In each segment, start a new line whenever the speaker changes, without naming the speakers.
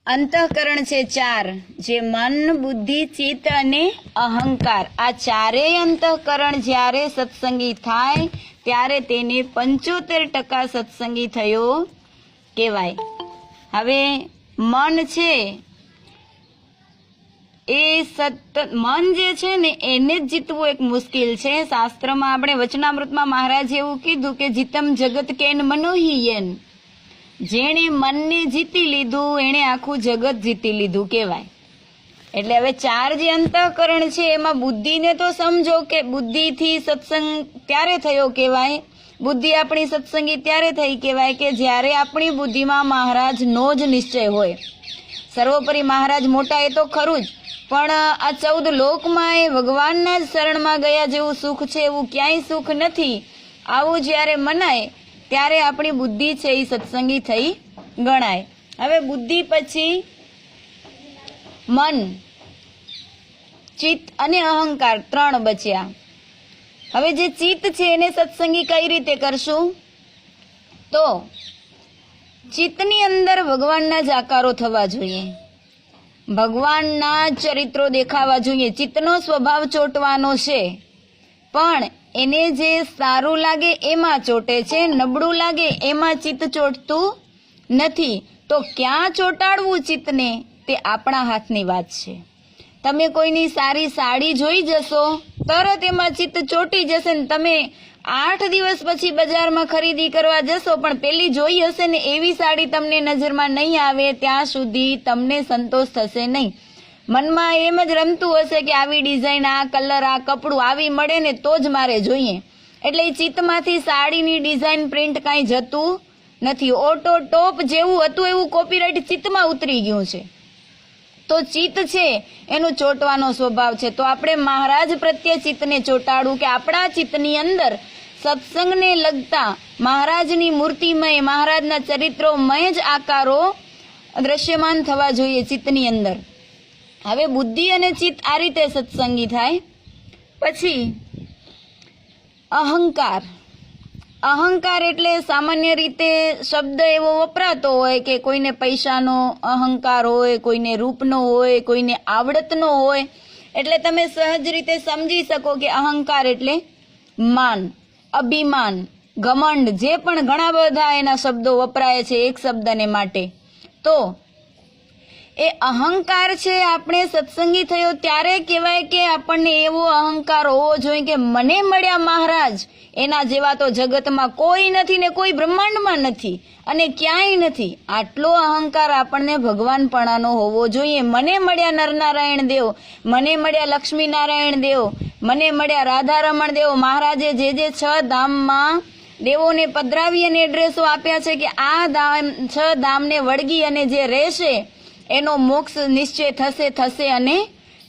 અંતઃકરણ છે ચાર, જે મન, બુદ્ધિ, ચિત્ત અને અહંકાર. આ ચારેય અંતઃકરણ જ્યારે સત્સંગી થાય ત્યારે તેને 75% સત્સંગી થયો કહેવાય. હવે મન છે એ મન જે છે ને એને જ જીતવું એક મુશ્કેલ છે. શાસ્ત્રમાં આપણે વચનામૃતમાં મહારાજે એવું કીધું કે જીતમ જગત કેન મનોહિયન, જેણે મનને જીતી લીધું એણે આખું જગત જીતી લીધું કહેવાય. એટલે હવે ચાર જે અંતઃકરણ છે એમાં બુદ્ધિને તો સમજો કે બુદ્ધિથી સત્સંગ ત્યારે થયો કહેવાય, બુદ્ધિ આપણી સત્સંગી ત્યારે થઈ કહેવાય કે જ્યારે આપણી બુદ્ધિમાં મહારાજનો જ નિશ્ચય હોય. સર્વોપરી મહારાજ મોટા એ તો ખરું જ, પણ આ 14 લોકમાં એ ભગવાનના જ શરણમાં ગયા જેવું સુખ છે એવું ક્યાંય સુખ નથી. આવું જ્યારે મનાય ત્યારે આપણી બુદ્ધિ છે એ સત્સંગી થઈ ગણાય. હવે બુદ્ધિ પછી મન, ચિત્ત અને અહંકાર 3 બચ્યા. હવે જે ચિત્ત છે એને સત્સંગી કઈ રીતે કરશું? તો ચિત્તની અંદર ભગવાનના જ આકારો થવા જોઈએ, ભગવાનના ચરિત્રો દેખાવા જોઈએ. ચિત્તનો સ્વભાવ ચોંટવાનો છે, પણ એને જે સારું લાગે એમાં ચોંટે છે, નબળું લાગે એમાં ચિત્ત ચોંટતું નથી. તો ક્યાં ચોંટાડવું ચિત્તને તે આપણા હાથની વાત છે. તમે કોઈની સારી સાડી જોઈ જશો, તરત એમાં ચિત્ત ચોંટી જશે ને તમે 8 દિવસ પછી બજારમાં ખરીદી કરવા જશો, પણ પેલી જોઈ હશે ને એવી સાડી તમને નજરમાં નહીં આવે ત્યાં સુધી તમને સંતોષ થશે નહીં. મનમાં એમ જ રમતું હશે કે આવી ડિઝાઇન, આ કલર, આ કપડું આવી મળે ને તો જ મારે જોઈએ. એટલે એ ચિત્તમાંથી સાડીની ડિઝાઇન, પ્રિન્ટ કાંઈ જતું નથી. ઓટો ટોપ જેવું હતું એવું કોપીરાઇટ ચિત્તમાં ઉતરી ગયું છે. તો ચિત્ત છે એનું ચોંટવાનો સ્વભાવ છે. તો આપણે મહારાજ પ્રત્યે ચિત્તને ચોંટાડવું કે આપણા ચિત્તની અંદર સત્સંગને લગતા મહારાજની મૂર્તિમય, મહારાજના ચરિત્રોમય જ આકારો દ્રશ્યમાન થવા જોઈએ ચિત્તની અંદર. હવે બુદ્ધિ અને ચિત્ત આ રીતે સત્સંગી થાય. પછી અહંકાર. અહંકાર એટલે સામાન્ય રીતે શબ્દ એવો વપરાતો હોય કે કોઈને પૈસાનો અહંકાર હોય, કોઈને રૂપનો હોય, કોઈને આવડતનો હોય. એટલે તમે સહજ રીતે સમજી શકો કે અહંકાર એટલે માન, અભિમાન, ઘમંડ, જે પણ ઘણા બધા એના શબ્દો વપરાય છે એક શબ્દને માટે. તો એ અહંકાર છે આપણે સત્સંગી થયો ત્યારે કહેવાય કે આપણને એવો અહંકાર હોવો જોઈએ કે મને મળ્યા મહારાજ, એના જેવા તો જગતમાં કોઈ નથી ને કોઈ બ્રહ્માંડમાં નથી અને ક્યાંય નથી. આટલો અહંકાર આપણને ભગવાનપણાનો હોવો જોઈએ. મને મળ્યા નરનારાયણ દેવ, મને મળ્યા લક્ષ્મીનારાયણ દેવ, મને મળ્યા રાધારમણ દેવ. મહારાજે જે 6 ધામમાં દેવોને પધરાવી અને એડ્રેસો આપ્યા છે કે આ 6 ધામને વળગી અને જે રહેશે એનો મોક્ષ નિશ્ચય થશે અને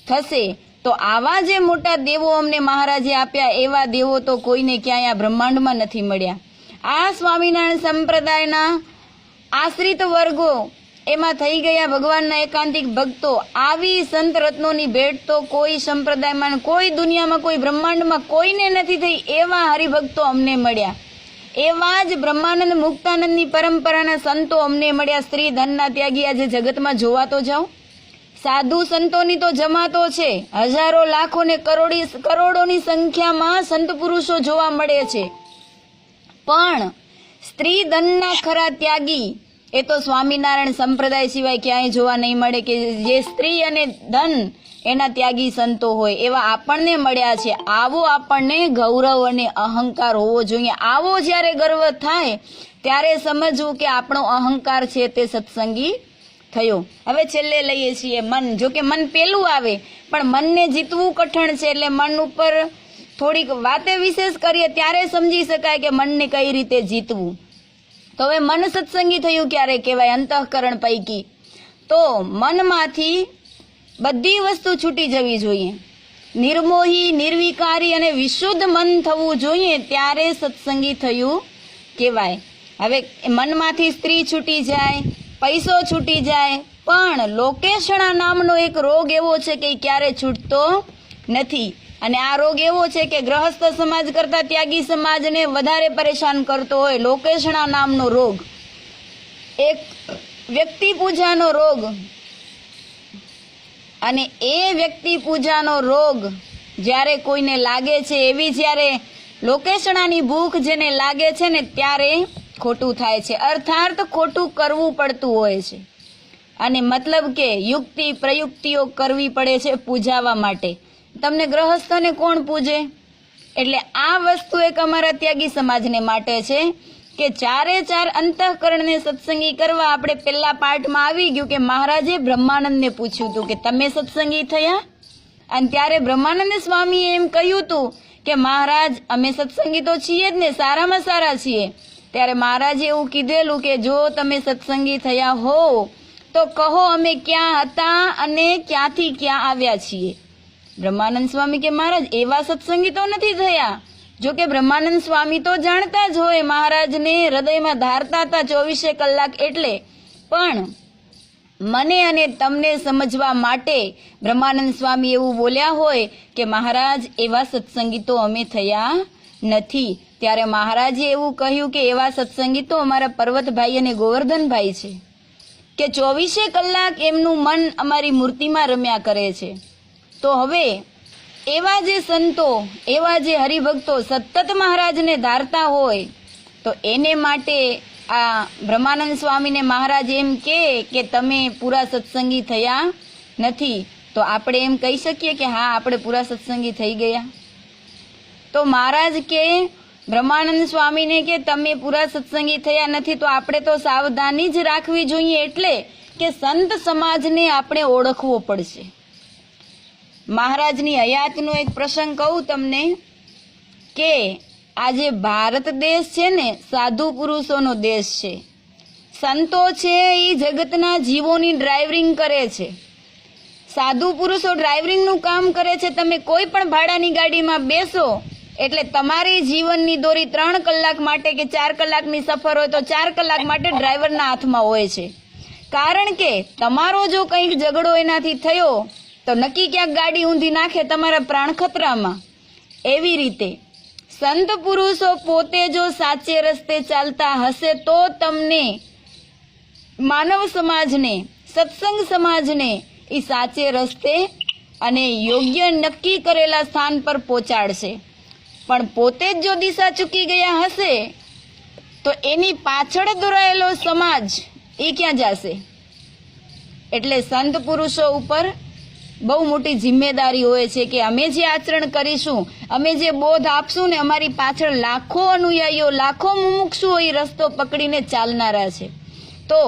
થશે. તો આવા જે મોટા દેવો અમને મહારાજે આપ્યા એવા દેવો તો કોઈને ક્યાંય આ બ્રહ્માંડમાં નથી મળ્યા. આ સ્વામિનારાયણ સંપ્રદાયના આશ્રિત વર્ગો એમાં થઈ ગયા ભગવાનના એકાંતિક ભક્તો. આવી સંત રત્નોની ભેટ તો કોઈ સંપ્રદાયમાં, કોઈ દુનિયામાં, કોઈ બ્રહ્માંડમાં કોઈને નથી થઈ. એવા હરિભક્તો અમને મળ્યા. એવા જ બ્રહ્માનંદ મુક્તાનંદની પરંપરાના સંતો અમને મળ્યા. સ્ત્રી ધનના ત્યાગી આજે જગતમાં જોવા તો જાઓ. સાધુ સંતોની તો જમાતો છે, હજારો, લાખો ને કરોડોની સંખ્યામાં સંત પુરુષો જોવા મળે છે. પણ સ્ત્રી ધનના ખરા ત્યાગી એ તો સ્વામિનારાયણ સંપ્રદાય સિવાય ક્યાંય જોવા નહીં મળે કે જે સ્ત્રી અને ધન એના ત્યાગી સંતો હોય. એવા આપણને મળ્યા છે. આવો આપણને ગૌરવ અને અહંકાર હોવો જોઈએ. આવો જ્યારે ગર્વ થાય ત્યારે સમજવું કે આપણો અહંકાર છે તે સત્સંગી થયો. હવે છેલ્લે લઈએ છીએ મન. જો કે મન પેલું આવે, પણ મનને જીતવું કઠણ છે. એટલે મન ઉપર થોડીક વાતે વિશેષ કરીએ ત્યારે સમજી શકાય કે મનને કઈ રીતે જીતવું. તો હવે મન સત્સંગી થયું ક્યારે કહેવાય? અંતઃકરણ પૈકી તો મનમાંથી બધી વસ્તુ છૂટી જવી જોઈએ. નિર્મોહી, નિર્વિકારી અને વિશુદ્ધ મન થવું જોઈએ ત્યારે સત્સંગી થયું કહેવાય. હવે મનમાંથી સ્ત્રી છૂટી જાય, પૈસો છૂટી જાય, પણ લોકેશણા નામનો એક રોગ એવો છે કે ક્યારે છૂટતો નથી. અને આ રોગ એવો છે કે ગ્રહસ્થ સમાજ કરતા ત્યાગી સમાજને વધારે પરેશાન કરતો હોય. લોકેશણા નામનો રોગ એક વ્યક્તિ પૂજાનો રોગ, અને એ વ્યક્તિ પૂજાનો રોગ જ્યારે કોઈને લાગે છે, એવી જ્યારે લોકેશણાની ભૂખ જેને લાગે છે ને, ત્યારે ખોટું થાય છે, અર્થાત ખોટું કરવું પડતું હોય છે. અને મતલબ કે યુક્તિ પ્રયુક્તિઓ કરવી પડે છે પૂજાવા માટે. તમને ગ્રહસ્થોને કોણ પૂજે? એટલે આ વસ્તુ એક અમારા ત્યાગી સમાજને માટે છે કે ચારે ચાર અંતઃકરણને સત્સંગી કરવા. આપણે પહેલા પાઠમાં આવી ગયું કે મહારાજે બ્રહ્માનંદને પૂછ્યું હતું કે તમે સત્સંગી થયા? અને ત્યારે બ્રહ્માનંદ સ્વામીએ એમ કહ્યું હતું કે મહારાજ અમે સત્સંગી તો છીએ જ ને, સારામાં સારા છીએ. ત્યારે મહારાજે એવું કીધેલું કે જો તમે સત્સંગી થયા હો તો કહો અમે ક્યાં હતા અને ક્યાંથી ક્યાં આવ્યા છીએ. બ્રહ્માનંદ સ્વામી કે મહારાજ એવા સત્સંગી તો નથી થયા. જો કે બ્રહ્માનંદ સ્વામી તો જાણતા જ હોય, મહારાજને હૃદયમાં ધારતા હતા 24 કલાક. એટલે પણ મને અને તમને સમજવા માટે બ્રહ્માનંદ સ્વામી એવું બોલ્યા હોય કે મહારાજ એવા સત્સંગી તો અમે થયા નથી. ત્યારે મહારાજે એવું કહ્યું કે એવા સત્સંગી તો અમારા પર્વતભાઈ અને ગોવર્ધનભાઈ છે કે 24 કલાક એમનું મન અમારી મૂર્તિમાં રમ્યા કરે છે. તો હવે એવા જે સંતો, એવા જે હરિભક્તો સતત મહારાજને ધારતા હોય તો એને માટે આ બ્રહ્માનંદ સ્વામીને મહારાજ એમ કે તમે પૂરા સત્સંગી થયા નથી, તો આપણે એમ કહી શકીએ કે હા આપણે પૂરા સત્સંગી થઈ ગયા? તો મહારાજ કે બ્રહ્માનંદ સ્વામીને કે તમે પૂરા સત્સંગી થયા નથી, તો આપણે તો સાવધાની જ રાખવી જોઈએ. એટલે કે સંત સમાજને આપણે ઓળખવો પડશે. મહારાજની હયાતનો એક પ્રસંગ કહું તમને કે આજે ભારત દેશ છે ને સાધુ પુરુષોનો દેશ છે. સંતો છે એ જગતના જીવોની ડ્રાઇવરિંગ કરે છે. સાધુ પુરુષો ડ્રાઇવરિંગનું કામ કરે છે. તમે કોઈ પણ ભાડાની ગાડીમાં બેસો એટલે તમારી જીવનની દોરી 3 કલાક માટે કે 4 કલાકની સફર હોય તો 4 કલાક માટે ડ્રાઈવરના હાથમાં હોય છે. કારણ કે તમારો જો કંઈક ઝઘડો એનાથી થયો તો નક્કી ક્યાંક ગાડી ઊંધી નાખે, તમારા પ્રાણ ખતરામાં. એવી રીતે સંત પુરુષો પોતે જો સાચે રસ્તે ચાલતા હશે તો તમને માનવ સમાજને, સત્સંગ સમાજને એ સાચે રસ્તે અને યોગ્ય નક્કી કરેલા સ્થાન પર પહોંચાડશે. પણ પોતે જ જો દિશા ચૂકી ગયા હશે તો એની પાછળ દોરાયેલો સમાજ એ ક્યાં જશે? એટલે સંત પુરુષો ઉપર બહુ મોટી જિમ્મેદારી હોય છે કે અમે જે આચરણ કરીશું, અમે જે બોધ આપશું ને, અમારી પાછળ લાખો અનુયાયીઓ, લાખો મુમુક્ષુઓ એ રસ્તો પકડીને ચાલનારા છે. તો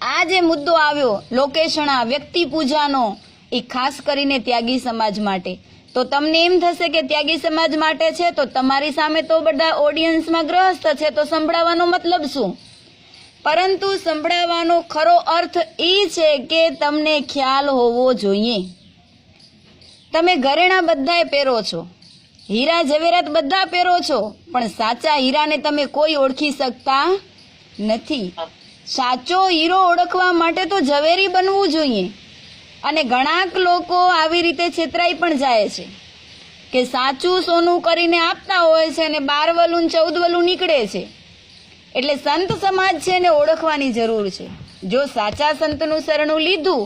આ જે મુદ્દો આવ્યો લોકેશણા, વ્યક્તિ પૂજાનો, એ ખાસ કરીને ત્યાગી સમાજ માટે. તો તમને એમ થશે કે ત્યાગી સમાજ માટે છે તો તમારી સામે તો બધા ઓડિયન્સમાં ગ્રહસ્થ છે, તો સંભળાવવાનો મતલબ શું? પરંતુ સંભળાવવાનો ખરો અર્થ એ છે કે તમને ખ્યાલ હોવો જોઈએ. તમે ઘરેણા બધાએ પહેરો છો, હીરા ઝવેરાત બધા પહેરો છો, પણ સાચા હીરાને તમે કોઈ ઓળખી શકતા નથી. સાચો હીરો ઓળખવા માટે તો ઝવેરી બનવું જોઈએ. અને ઘણાક લોકો આવી રીતે છેતરાઈ પણ જાય છે કે સાચું સોનું કરીને આપતા હોય છે અને 12 વલું 14 વલું નીકળે છે. એટલે સંત સમાજ છે ને ઓળખવાની જરૂર છે. જો સાચા સંતનું શરણું લીધું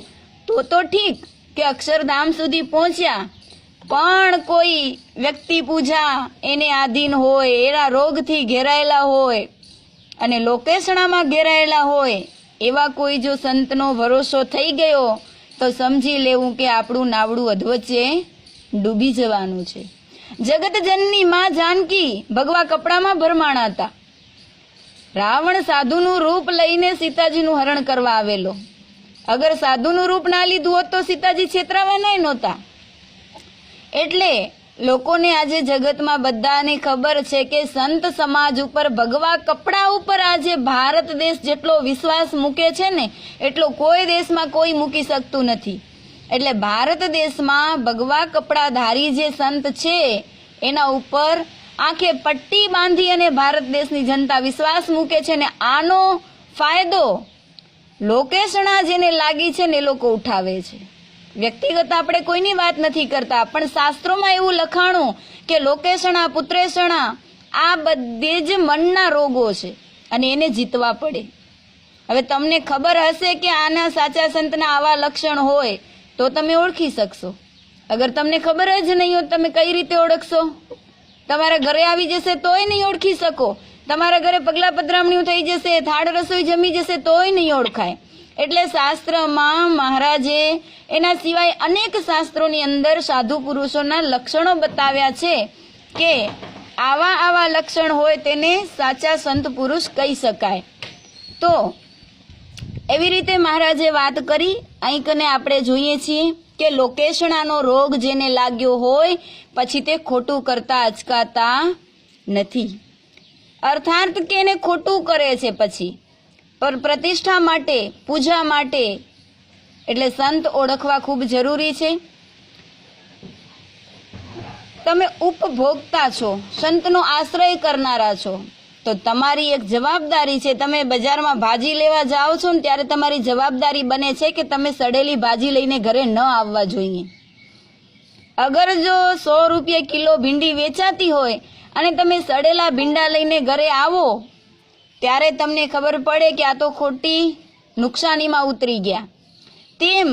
તો ઠીક કે અક્ષરધામ સુધી પહોંચ્યા, પણ કોઈ વ્યક્તિ પૂજા એને આધીન હોય, એના રોગથી ઘેરાયેલા હોય અને લોકેશણામાં ઘેરાયેલા હોય, એવા કોઈ જો સંતનો ભરોસો થઈ ગયો તો સમજી લેવું કે આપણું નાવડું અધવચ્ચે ડૂબી જવાનું છે. જગતજનની માં જાનકી ભગવા કપડામાં ભરમાણા હતા. રાવણ સાધુનું રૂપ લઈને સીતાજીનું હરણ કરવા આવેલો. અગર સાધુનું રૂપ ના લીધું હોત તો સીતાજી છેતરાવાના નહોતા. એટલે લોકોને આજે જગતમાં બધાને ખબર છે કે સંત સમાજ ઉપર, ભગવા કપડા ઉપર આજે ભારત દેશ જેટલો વિશ્વાસ મૂકે છે ને એટલો કોઈ દેશમાં કોઈ મૂકી શકતું નથી. એટલે ભારત દેશમાં ભગવા કપડા ધારી જે સંત છે એના ઉપર આંખે પટ્ટી બાંધી અને ભારત દેશની જનતા વિશ્વાસ મૂકે છે. ને આનો ફાયદો લોકેશણા જેને લાગી છે ને એ લોકો ઉઠાવે છે. વ્યક્તિગત આપણે કોઈની વાત નથી કરતા, પણ શાસ્ત્રોમાં એવું લખાણું કે લોકેશણા, પુત્રેશણા આ બધે જ મનના રોગો છે અને એને જીતવા પડે. હવે તમને ખબર હશે કે આના સાચા સંતના આવા લક્ષણ હોય તો તમે ઓળખી શકશો. અગર તમને ખબર જ નહીં હોય તમે કઈ રીતે ઓળખશો? તમારા ઘરે આવી જશે તોય નહીં ઓળખી શકો. તમારા ઘરે પગલા પધરામણીઓ થઈ જશે, થાળ રસોઈ જમી જશે તોય નહીં ઓળખાય. એટલે શાસ્ત્રમાં મહારાજે એના સિવાય અનેક શાસ્ત્રોની અંદર સાધુ પુરુષોના લક્ષણો બતાવ્યા છે કે આવા લક્ષણ હોય તેને સાચા સંત પુરુષ કહી શકાય. તો એવી રીતે મહારાજે વાત કરી. અહીં કને આપણે જોઈએ છીએ કે લોકેશણાનો રોગ જેને લાગ્યો હોય પછી તે ખોટું કરતા અચકાતા નથી. અર્થાત કે એને ખોટું કરે છે પછી પર પ્રતિષ્ઠા માટે, પૂજા માટે. એટલે સંત ઓળખવા ખૂબ જરૂરી છે. તમે ઉપભોગતા છો, સંતનો આશ્રય કરનારા છો, તો તમારી એક જવાબદારી છે. તમે બજારમાં ભાજી લેવા જાઓ છો ને ત્યારે તમારી જવાબદારી બને છે કે તમે સડેલી ભાજી લઈને ઘરે ન આવવા જોઈએ. અગર જો 100 રૂપિયા કિલો ભીંડી વેચાતી હોય અને તમે સડેલા ભીંડા લઈને ઘરે આવો ત્યારે તમને ખબર પડે કે આ તો ખોટી નુકસાનીમાં ઉતરી ગયા. તેમ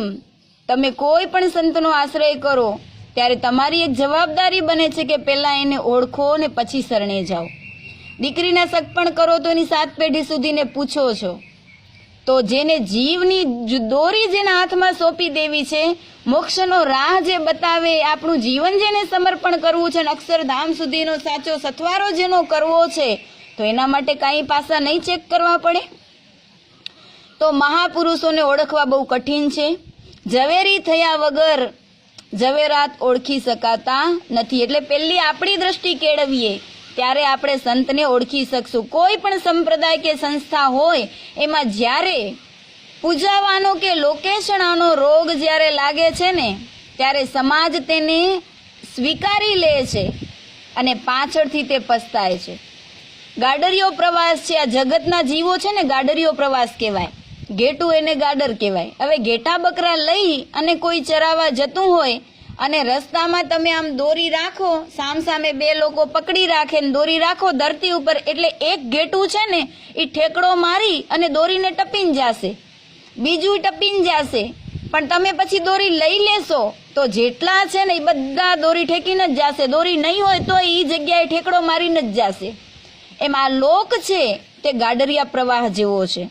તમે કોઈ પણ સંતનો આશ્રય કરો ત્યારે તમારી એક જવાબદારી બને છે કે પહેલા એને ઓળખો ને પછી શરણે જાઓ. દીકરીના સગપણ કરો તો એની 7 પેઢી સુધીને પૂછો છો. તો જેને જીવની દોરી જેના હાથમાં સોંપી દેવી છે, મોક્ષનો રાહ જે બતાવે, આપણું જીવન જેને સમર્પણ કરવું છે, અક્ષરધામ સુધીનો સાચો સથવારો જેનો કરવો છે, તો એના માટે કાંઈ પાસા નહીં ચેક કરવા પડે? તો મહાપુરુષોને ઓળખવા બહુ કઠિન છે. ઝવેરી થયા વગર ઝવેરાત ઓળખી શકાતા નથી. એટલે પહેલી આપણી દ્રષ્ટિ કેળવીએ ત્યારે આપણે સંતને ઓળખી શકશું. કોઈ પણ સંપ્રદાય કે સંસ્થા હોય એમાં જ્યારે પૂજાવાનો કે લોકેશણાનો રોગ જ્યારે લાગે છે ને ત્યારે સમાજ તેને સ્વીકારી લે છે અને પાછળથી તે પસ્તાય છે. ગાડરિયો પ્રવાસ છે. આ જગતના જીવો છે ને ગાડરિયો પ્રવાસ કહેવાય. ઘેટું એને ગાડર કહેવાય. હવે ઘેટા બકરા લઈ અને કોઈ ચરાવવા જતું હોય અને રસ્તામાં તમે આમ દોરી રાખો, સામસામે 2 લોકો પકડી રાખે ને દોરી રાખો ધરતી ઉપર, એટલે એક ઘેટું છે ને એ ઠેકડો મારી અને દોરીને ટપીને જશે, બીજું ટપીને જશે. પણ તમે પછી દોરી લઈ લેશો તો જેટલા છે ને એ બધા દોરી ઠેકીને જ જશે. દોરી નહીં હોય તો એ જગ્યાએ ઠેકડો મારીને જ જશે. એમ આ લોક છે તે ગાડરિયા પ્રવાહ જેવો છે.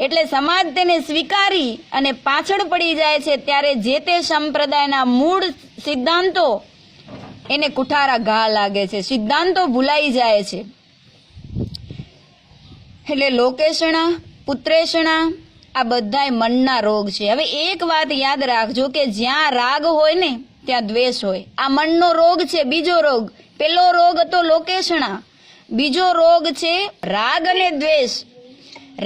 એટલે સમાજ તેને સ્વીકારી અને પાછળ પડી જાય છે ત્યારે જે તે સંપ્રદાયના મૂળ સિદ્ધાંતો એને કુઠારા ઘા લાગે છે, સિદ્ધાંતો ભૂલાઈ જાય છે. એટલે લોકેશણા, પુત્રેષણા આ બધાય મનના રોગ છે. હવે એક વાત યાદ રાખજો કે જ્યાં રાગ હોય ને ત્યાં દ્વેષ હોય. આ મનનો રોગ છે. બીજો રોગ, પેલો રોગ હતો લોકેશણા, બીજો રોગ છે રાગ અને દ્વેષ.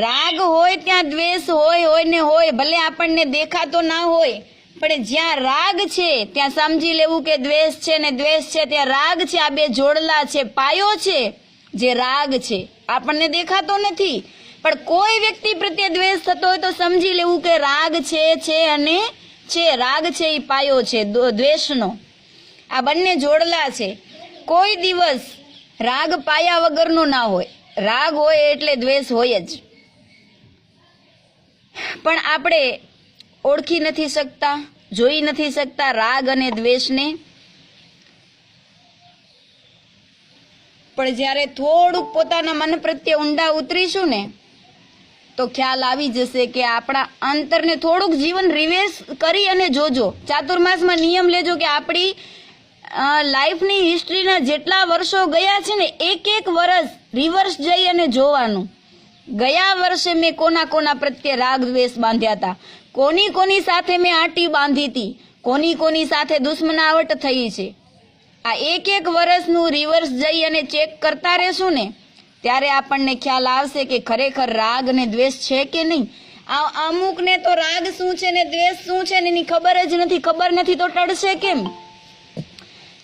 રાગ હોય ત્યાં દ્વેષ હોય ને હોય, ભલે આપણને દેખાતો ના હોય, પણ જ્યાં રાગ છે ત્યાં સમજી લેવું કે દ્વેષ છે, ને દ્વેષ છે ત્યાં રાગ છે. આ 2 જોડલા છે, પાયો છે જે રાગ છે. આપણને દેખાતો નથી, પણ કોઈ વ્યક્તિ પ્રત્યે દ્વેષ થતો હોય તો સમજી લેવું કે રાગ છે અને છે. રાગ છે એ પાયો છે દ્વેષનો. આ બંને જોડલા છે. કોઈ દિવસ રાગ પાયા વગરનો ના હોય. રાગ હોય એટલે દ્વેષ હોય જ. પણ આપણે ઓળખી નથી શકતા, જોઈ નથી શકતા રાગ અને દ્વેષને. પણ જ્યારે થોડુંક પોતાના મન પ્રત્યે ઊંડા ઉતરીશું ને તો ખ્યાલ આવી જશે કે આપણા અંતરને થોડુંક જીવન રિવેસ કરી અને જોજો. ચાતુર્માસમાં નિયમ લેજો કે આપણી લાઈફની હિસ્ટ્રીના જેટલા વર્ષો ગયા છે ને એક વર્ષ રિવર્સ જઈ અને જોવાનું. ગયા વર્ષે મેં કોના પ્રત્યે રાગ દ્વેષ બાંધ્યા હતા, કોની સાથે મેં આંટી બાંધી હતી, કોની સાથે દુશ્મનાવટ થઈ છે. આ એક વર્ષનું રિવર્સ જઈ અને ચેક કરતા રહેશું ને ત્યારે આપણને ખ્યાલ આવશે કે ખરેખર રાગ અને દ્વેષ છે કે નહીં. અમુકને તો રાગ શું છે ને દ્વેષ શું છે ને એની ખબર જ નથી. ખબર નથી તો ટળશે કેમ?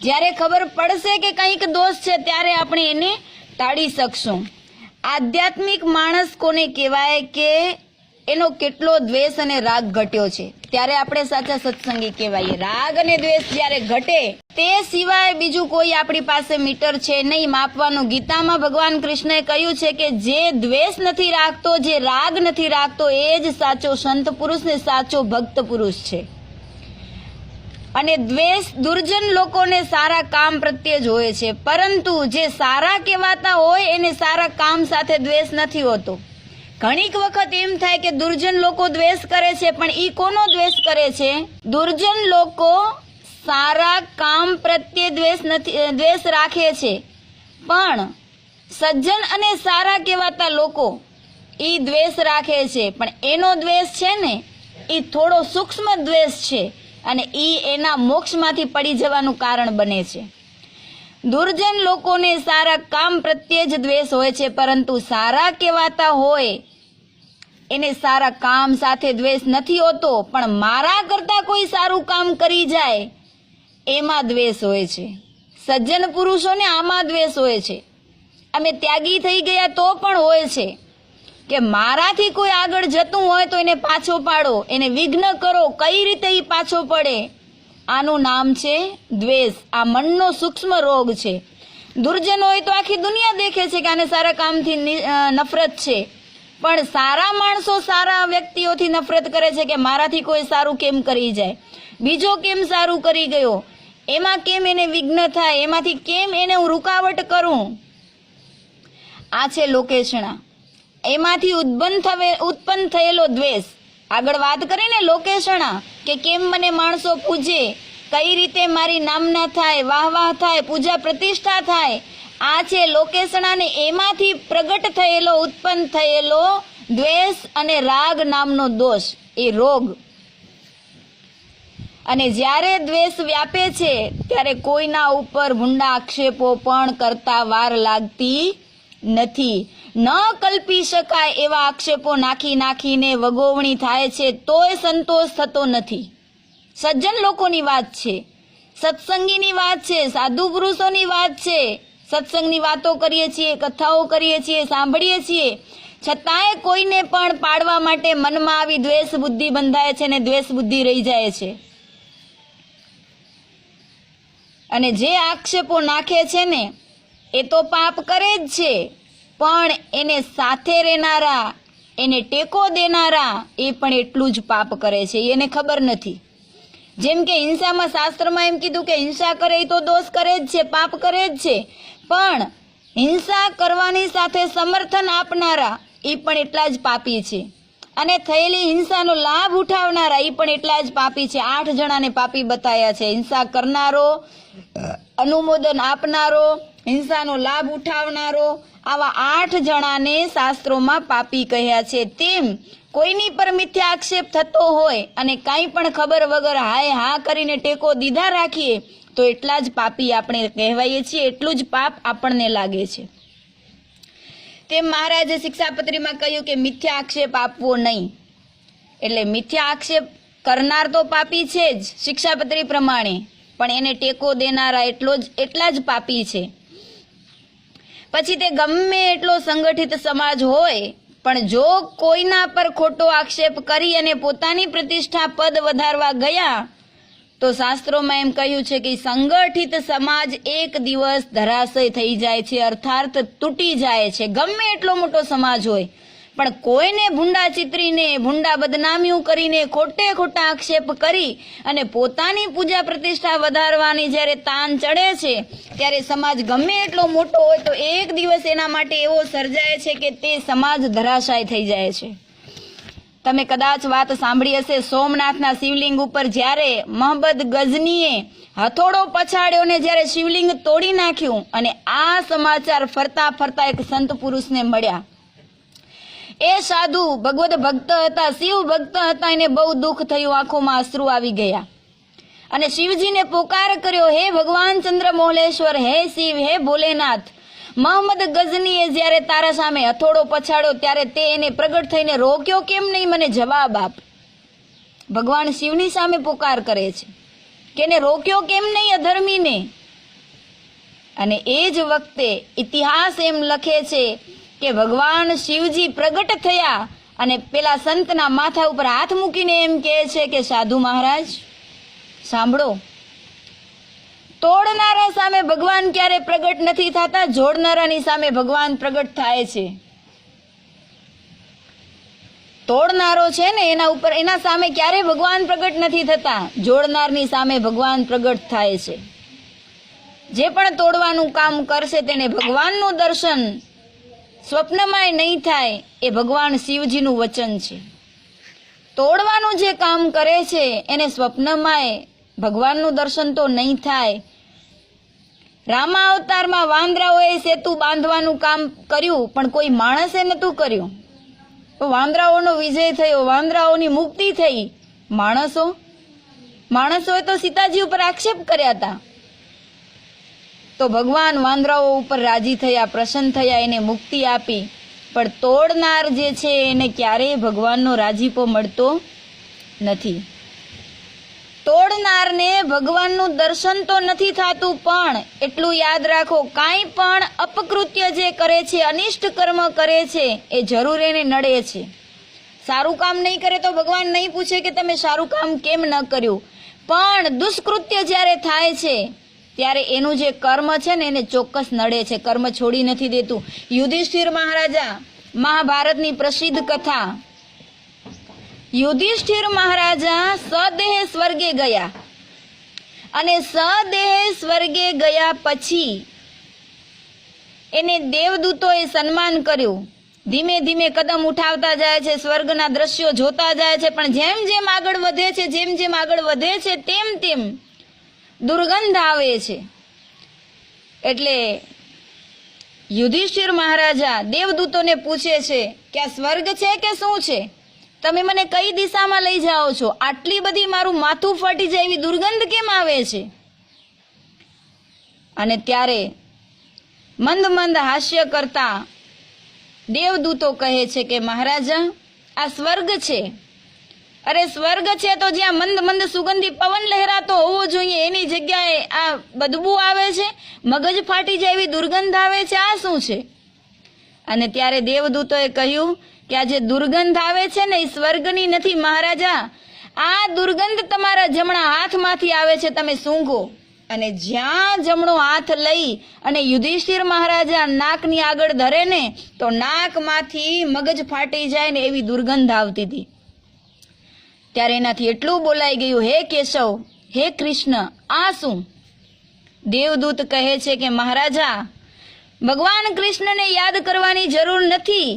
જ્યારે ખબર પડશે કે કંઈક દોષ છે ત્યારે આપણે એને ટાળી શકશું. આધ્યાત્મિક માણસ કોને કહેવાય કે એનો કેટલો દ્વેષ અને રાગ ઘટ્યો છે, ત્યારે આપણે સાચા સત્સંગી કહેવાય. રાગ અને દ્વેષ જ્યારે ઘટે તે સિવાય બીજું કોઈ આપણી પાસે મીટર છે નહીં માપવાનું. ગીતામાં ભગવાન કૃષ્ણએ કહ્યું છે કે જે દ્વેષ નથી રાખતો, જે રાગ નથી રાખતો, એ જ સાચો સંત પુરુષ ને સાચો ભક્ત પુરુષ છે. અને દ્વેષ દુર્જન લોકોને સારા કામ પ્રત્યે જ હોય છે, પરંતુ જે સારા કહેવાતા હોય એને સારા કામ સાથે દ્વેષ નથી હોતો. ઘણીક વખત એમ થાય કે દુર્જન લોકો દ્વેષ કરે છે, પણ ઈ કોનો દ્વેષ કરે છે? દુર્જન લોકો સારા કામ પ્રત્યે દ્વેષ રાખે છે, પણ સજ્જન અને સારા કહેવાતા લોકો ઈ દ્વેષ રાખે છે, પણ એનો દ્વેષ છે ને ઈ થોડો સૂક્ષ્મ દ્વેષ છે, અને ઈ એના મોક્ષમાંથી પડી જવાનું કારણ બને છે. દુર્જન લોકોને સારા કામ પ્રત્યે જ દ્વેષ હોય છે, પરંતુ સારા કહેવાતા હોય એને સારા કામ સાથે દ્વેષ નથી હોતો, પણ મારા કરતા કોઈ સારું કામ કરી જાય એમાં દ્વેષ હોય છે. સજ્જન પુરુષોને આમાં દ્વેષ હોય છે. અમે ત્યાગી થઈ ગયા તો પણ હોય છે કે મારાથી કોઈ આગળ જતું હોય તો એને પાછો પાડો, એને વિઘ્ન કરો. કઈ રીતે એ પાછો પડે? આનું નામ છે દ્વેષ. આ મનનો સૂક્ષ્મ રોગ છે. દુર્જન હોય તો આખી દુનિયા દેખે છે કે આને સારા કામથી નફરત છે, પણ સારા માણસો સારા વ્યક્તિઓથી નફરત કરે છે કે મારાથી કોઈ સારું કેમ કરી જાય, બીજો કેમ સારું કરી ગયો, એમાં કેમ એને વિઘ્ન થાય, એમાંથી કેમ એને હું રૂકાવટ કરું. આ છે લોકેશણા. એમાંથી ઉત્પન્ન થયેલો દ્વેષ. આગળ વાત કરીને લોકેશણા કે કેમ મને માણસો પૂજે, કઈ રીતે મારી નામના થાય, વાહ વાહ થાય, પૂજા પ્રતિષ્ઠા થાય. આ છે લોકેશણા, ને એમાંથી પ્રગટ થયેલો ઉત્પન્ન થયેલો દ્વેષ અને રાગ નામનો દોષ, એ રોગ. અને જ્યારે દ્વેષ વ્યાપે છે ત્યારે કોઈના ઉપર ભૂંડા આક્ષેપો પણ કરતા વાર લાગતી નથી. ન કલ્પી શકાય એવા આક્ષેપો નાખીને વગોવણી થાય છે, તોય સંતોષ થતો નથી. સજ્જન લોકોની વાત છે, સત્સંગીની વાત છે, સાધુ પુરુષોની વાત છે. સત્સંગની વાતો કરીએ છીએ, કથાઓ કરીએ છીએ, સાંભળીએ છીએ, છતાંય કોઈને પણ પાડવા માટે મનમાં આવી દ્વેષ બુદ્ધિ બંધાય છે, ને દ્વેષ બુદ્ધિ રહી જાય છે. અને જે આક્ષેપો નાખે છે ને એ તો પાપ કરે જ છે, પણ એને સાથે રહેનારા, એને ટેકો દેનારા એ પણ એટલું જ પાપ કરે છે. એને ખબર નથી. જેમ કે હિંસામાં શાસ્ત્રમાં એમ કીધું કે હિંસા કરે તો દોષ કરે જ છે, પાપ કરે જ છે, પણ હિંસા કરવાની સાથે સમર્થન આપનારા એ પણ એટલા જ પાપી છે. અને થયેલી હિંસાનો લાભ ઉઠાવનારા એ પણ એટલા જ પાપી છે. 8 જણાને પાપી બતાવ્યા છે. હિંસા કરનારો, અનુમોદન આપનારો, હિંસાનો લાભ ઉઠાવનારો, આવા 8 જણાને શાસ્ત્રોમાં પાપી કહ્યા છે. તેમ કોઈની પર મિથ્યા આક્ષેપ થતો હોય અને કાંઈ પણ ખબર વગર હાય હા કરીને ટેકો દીધા રાખીએ તો એટલા જ પાપી આપણે કહેવાઈએ છીએ, એટલું જ પાપ આપણને લાગે છે. તેમ મહારાજે શિક્ષાપત્રીમાં કહ્યું કે મિથ્યા આક્ષેપ આપવો નહીં. એટલે મિથ્યા આક્ષેપ કરનાર તો પાપી છે જ શિક્ષાપત્રી પ્રમાણે, પણ એને ટેકો દેનારા એટલા જ પાપી છે. પછી તે ગમે એટલો સંગઠિત સમાજ હોય, પણ જો કોઈના પર ખોટો આક્ષેપ કરી અને પોતાની પ્રતિષ્ઠા પદ વધારવા ગયા તો શાસ્ત્રોમાં એમ કહ્યું છે કે સંગઠિત સમાજ એક દિવસ ધરાશય થઈ જાય છે, અર્થાત તૂટી જાય છે. ગમે એટલો મોટો સમાજ હોય, પણ કોઈને ભૂંડા ચિતરીને, ભૂંડા બદનામીઓ કરીને, ખોટા આક્ષેપ કરી અને પોતાની પૂજા પ્રતિષ્ઠા વધારવાની જ્યારે તાન ચડે છે ત્યારે સમાજ ગમે એટલો મોટો હોય તો એક દિવસ એના માટે એવો સર્જાય છે કે તે સમાજ ધરાશાય થઈ જાય છે. તમે કદાચ વાત સાંભળી હશે, સોમનાથના શિવલિંગ ઉપર જ્યારે મહંમદ ગઝનીએ હથોડો પછાડ્યો ને જ્યારે શિવલિંગ તોડી નાખ્યું, અને આ સમાચાર ફરતા એક સંત પુરુષને મળ્યા. એ સાધુ ભગવદ ભક્ત હતા, શિવ ભક્ત હતા. એને બહુ દુઃખ થયું, આંખોમાં અશ્રુ આવી ગયા અને શિવજીને પોકાર કર્યો, હે ભગવાન ચંદ્રમૌલેશ્વર, હે શિવ, હે ભોલેનાથ, મહંમદ ગઝનીએ જ્યારે તારા સામે હથોડો પછાડ્યો ત્યારે તે એને પ્રગટ થઈને રોક્યો કેમ નહીં? મને જવાબ આપ. ભગવાન શિવની સામે પોકાર કરે છે કે એને રોક્યો કેમ નહીં અધર્મીને? અને એ જ વખતે ઇતિહાસ એમ લખે છે કે ભગવાન શિવજી પ્રગટ થયા અને પેલા સંતના માથા ઉપર હાથ મૂકીને એમ કહે છે કે સાધુ મહારાજ સાંભળો, તોડનારા સામે ભગવાન ક્યારે પ્રગટ નથી થતા, જોડનારાની સામે ભગવાન પ્રગટ થાય છે. તોડનારો છે ને એના સામે ક્યારે ભગવાન પ્રગટ નથી થતા, જોડનારની સામે ભગવાન પ્રગટ થાય છે. જે પણ તોડવાનું કામ કરશે તેને ભગવાનનું દર્શન સ્વપ્નમાંય નહીં થાય, એ ભગવાન શિવજીનું વચન છે. તોડવાનું જે કામ કરે છે એને સ્વપ્નમાંય ભગવાનનું દર્શન તો નહીં થાય. રામા અવતારમાં વાંદરાઓએ સેતુ બાંધવાનું કામ કર્યું, પણ કોઈ માણસે નહોતું કર્યું. તો વાંદરાઓનો વિજય થયો, વાંદરાઓની મુક્તિ થઈ. માણસોએ તો સીતાજી ઉપર આક્ષેપ કર્યા હતા. તો ભગવાન વાંદરાઓ ઉપર રાજી થયા, પ્રસન્ન થયા, એને મુક્તિ આપી. પણ તોડનાર જે છે એને ક્યારેય ભગવાનનો રાજીપો મળતો નથી. તોડનારને ભગવાનનું દર્શન તો નથી થતું, પણ એટલું યાદ રાખો, કાંઈ પણ અપકૃત્ય જે કરે છે, અનિષ્ટ કર્મ કરે છે, એ જરૂર એને નડે છે. સારું કામ નહીં કરે તો ભગવાન નહીં પૂછે કે તમે સારું કામ કેમ ન કર્યું, પણ દુષ્કૃત્ય જ્યારે થાય છે ત્યારે એનું જે કર્મ છે ને એને ચોક્કસ નડે છે, કર્મ છોડી નથી દેતું. યુધિષ્ઠિર મહારાજા, મહાભારતની પ્રસિદ્ધ કથા, યુધિષ્ઠિર મહારાજા સદેહ સ્વર્ગે ગયા, અને સદેહ સ્વર્ગે ગયા પછી એને દેવદૂતોએ સન્માન કર્યું. ધીમે ધીમે કદમ ઉઠાવતા જાય છે, સ્વર્ગના દ્રશ્યો જોતા જાય છે, પણ જેમ જેમ આગળ વધે છે, જેમ જેમ આગળ વધે છે તેમ તેમ દુર્ગંધ આવે છે. એટલે યુધિષ્ઠિર મહારાજા દેવદૂતોને પૂછે છે કે આ સ્વર્ગ છે કે શું છે? તમે મને કઈ દિશામાં લઈ જાઓ છો? આટલી બધી મારું માથું ફાટી જાય એવી દુર્ગંધ કેમ આવે છે? અને ત્યારે મંદ મંદ હાસ્ય કરતા દેવદૂતો કહે છે કે મહારાજા, આ સ્વર્ગ છે. અરે સ્વર્ગ છે તો જ્યાં મંદ મંદ સુગંધી પવન લહેરાતો હોવો જોઈએ એની જગ્યાએ આ બદબુ આવે છે, મગજ ફાટી જાય એવી દુર્ગંધ આવે છે, આ શું છે? અને ત્યારે દેવદૂતોએ કહ્યું કે આ જે દુર્ગંધ આવે છે ને એ સ્વર્ગની નથી મહારાજા, આ દુર્ગંધ તમારા જમણા હાથમાંથી આવે છે, તમે સૂંઘો. અને જ્યાં જમણો હાથ લઈ અને યુધિષ્ઠિર મહારાજા નાકની આગળ ધરે ને તો નાકમાંથી મગજ ફાટી જાય ને એવી દુર્ગંધ આવતી હતી. ત્યારે એનાથી એટલું બોલાઈ ગયું, હે કેશવ, હે કૃષ્ણ, આ શું? દેવદૂત કહે છે કે મહારાજા, ભગવાન કૃષ્ણને યાદ કરવાની જરૂર નથી,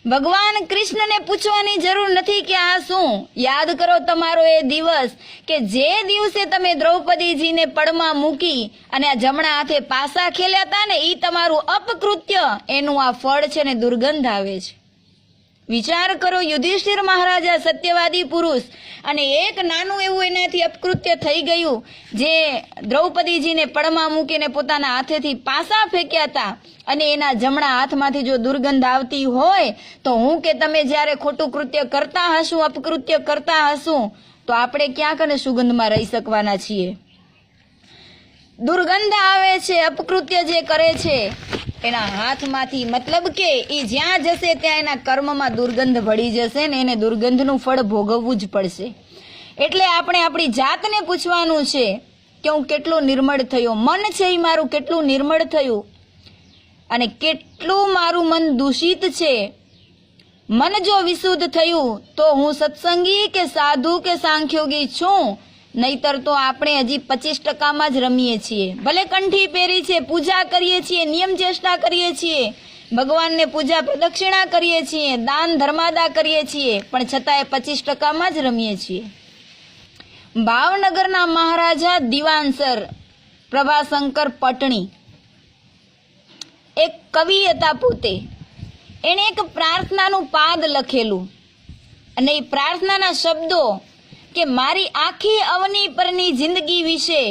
ભગવાન કૃષ્ણને પૂછવાની જરૂર નથી કે આ શું. યાદ કરો તમારો એ દિવસ કે જે દિવસે તમે દ્રૌપદીજીને પડમાં મૂકી અને આ જમણા હાથે પાસા ખેલ્યા હતા ને, એ તમારું અપકૃત્ય, એનું આ ફળ છે ને દુર્ગંધ આવે છે. વિચાર કરો, યુધિષ્ઠિર મહારાજા સત્યવાદી પુરુષ, અને એક નાનું એવું એનાથી અપકૃત્ય થઈ ગયું, જે દ્રૌપદીજીને પડમાં મૂકીને પોતાના હાથેથી પાસા ફેંક્યા હતા, અને એના જમણા હાથમાંથી જો દુર્ગંધ આવતી હોય તો હું કે તમે જ્યારે ખોટું કૃત્ય કરતા હશું, અપકૃત્ય કરતા હશું, તો આપણે ક્યાંક અને સુગંધમાં રહી શકવાના છીએ. દુર્ગંધ આવે છે, અપકૃત્ય જે કરે છે એના હાથમાંથી, મતલબ કે એ જ્યાં જશે ત્યાં એના કર્મમાં દુર્ગંધ ભળી જશે ને એને દુર્ગંધનું ફળ ભોગવવું જ પડશે. એટલે આપણે આપણી જાતને પૂછવાનું છે કે હું કેટલો નિર્મળ થયો, મન છે એ મારું કેટલું નિર્મળ થયું, અને કેટલું મારું મન દૂષિત છે. મન જો વિશુદ્ધ થયું તો હું સત્સંગી કે સાધુ કે સાંખ્યોગી છું, નહીતર તો આપણે હજી 25% જ રમીએ છીએ. ભલે કંઠી પહેરી છે, પૂજા કરીએ છીએ, નિયમ ચેષ્ટા કરીએ છીએ, ભગવાનને પૂજા પ્રદક્ષિણા કરીએ છીએ, દાન ધર્માદા કરીએ છીએ, પણ છતાંય 25% જ રમીએ છીએ. ભાવનગરના મહારાજા દિવાનસર પ્રભાશંકર પટણી એક કવિ હતા પોતે. એણે એક પ્રાર્થનાનું પાદ લખેલું, અને એ પ્રાર્થનાના શબ્દો કે મારી આખી અવની પરની જિંદગી વિશે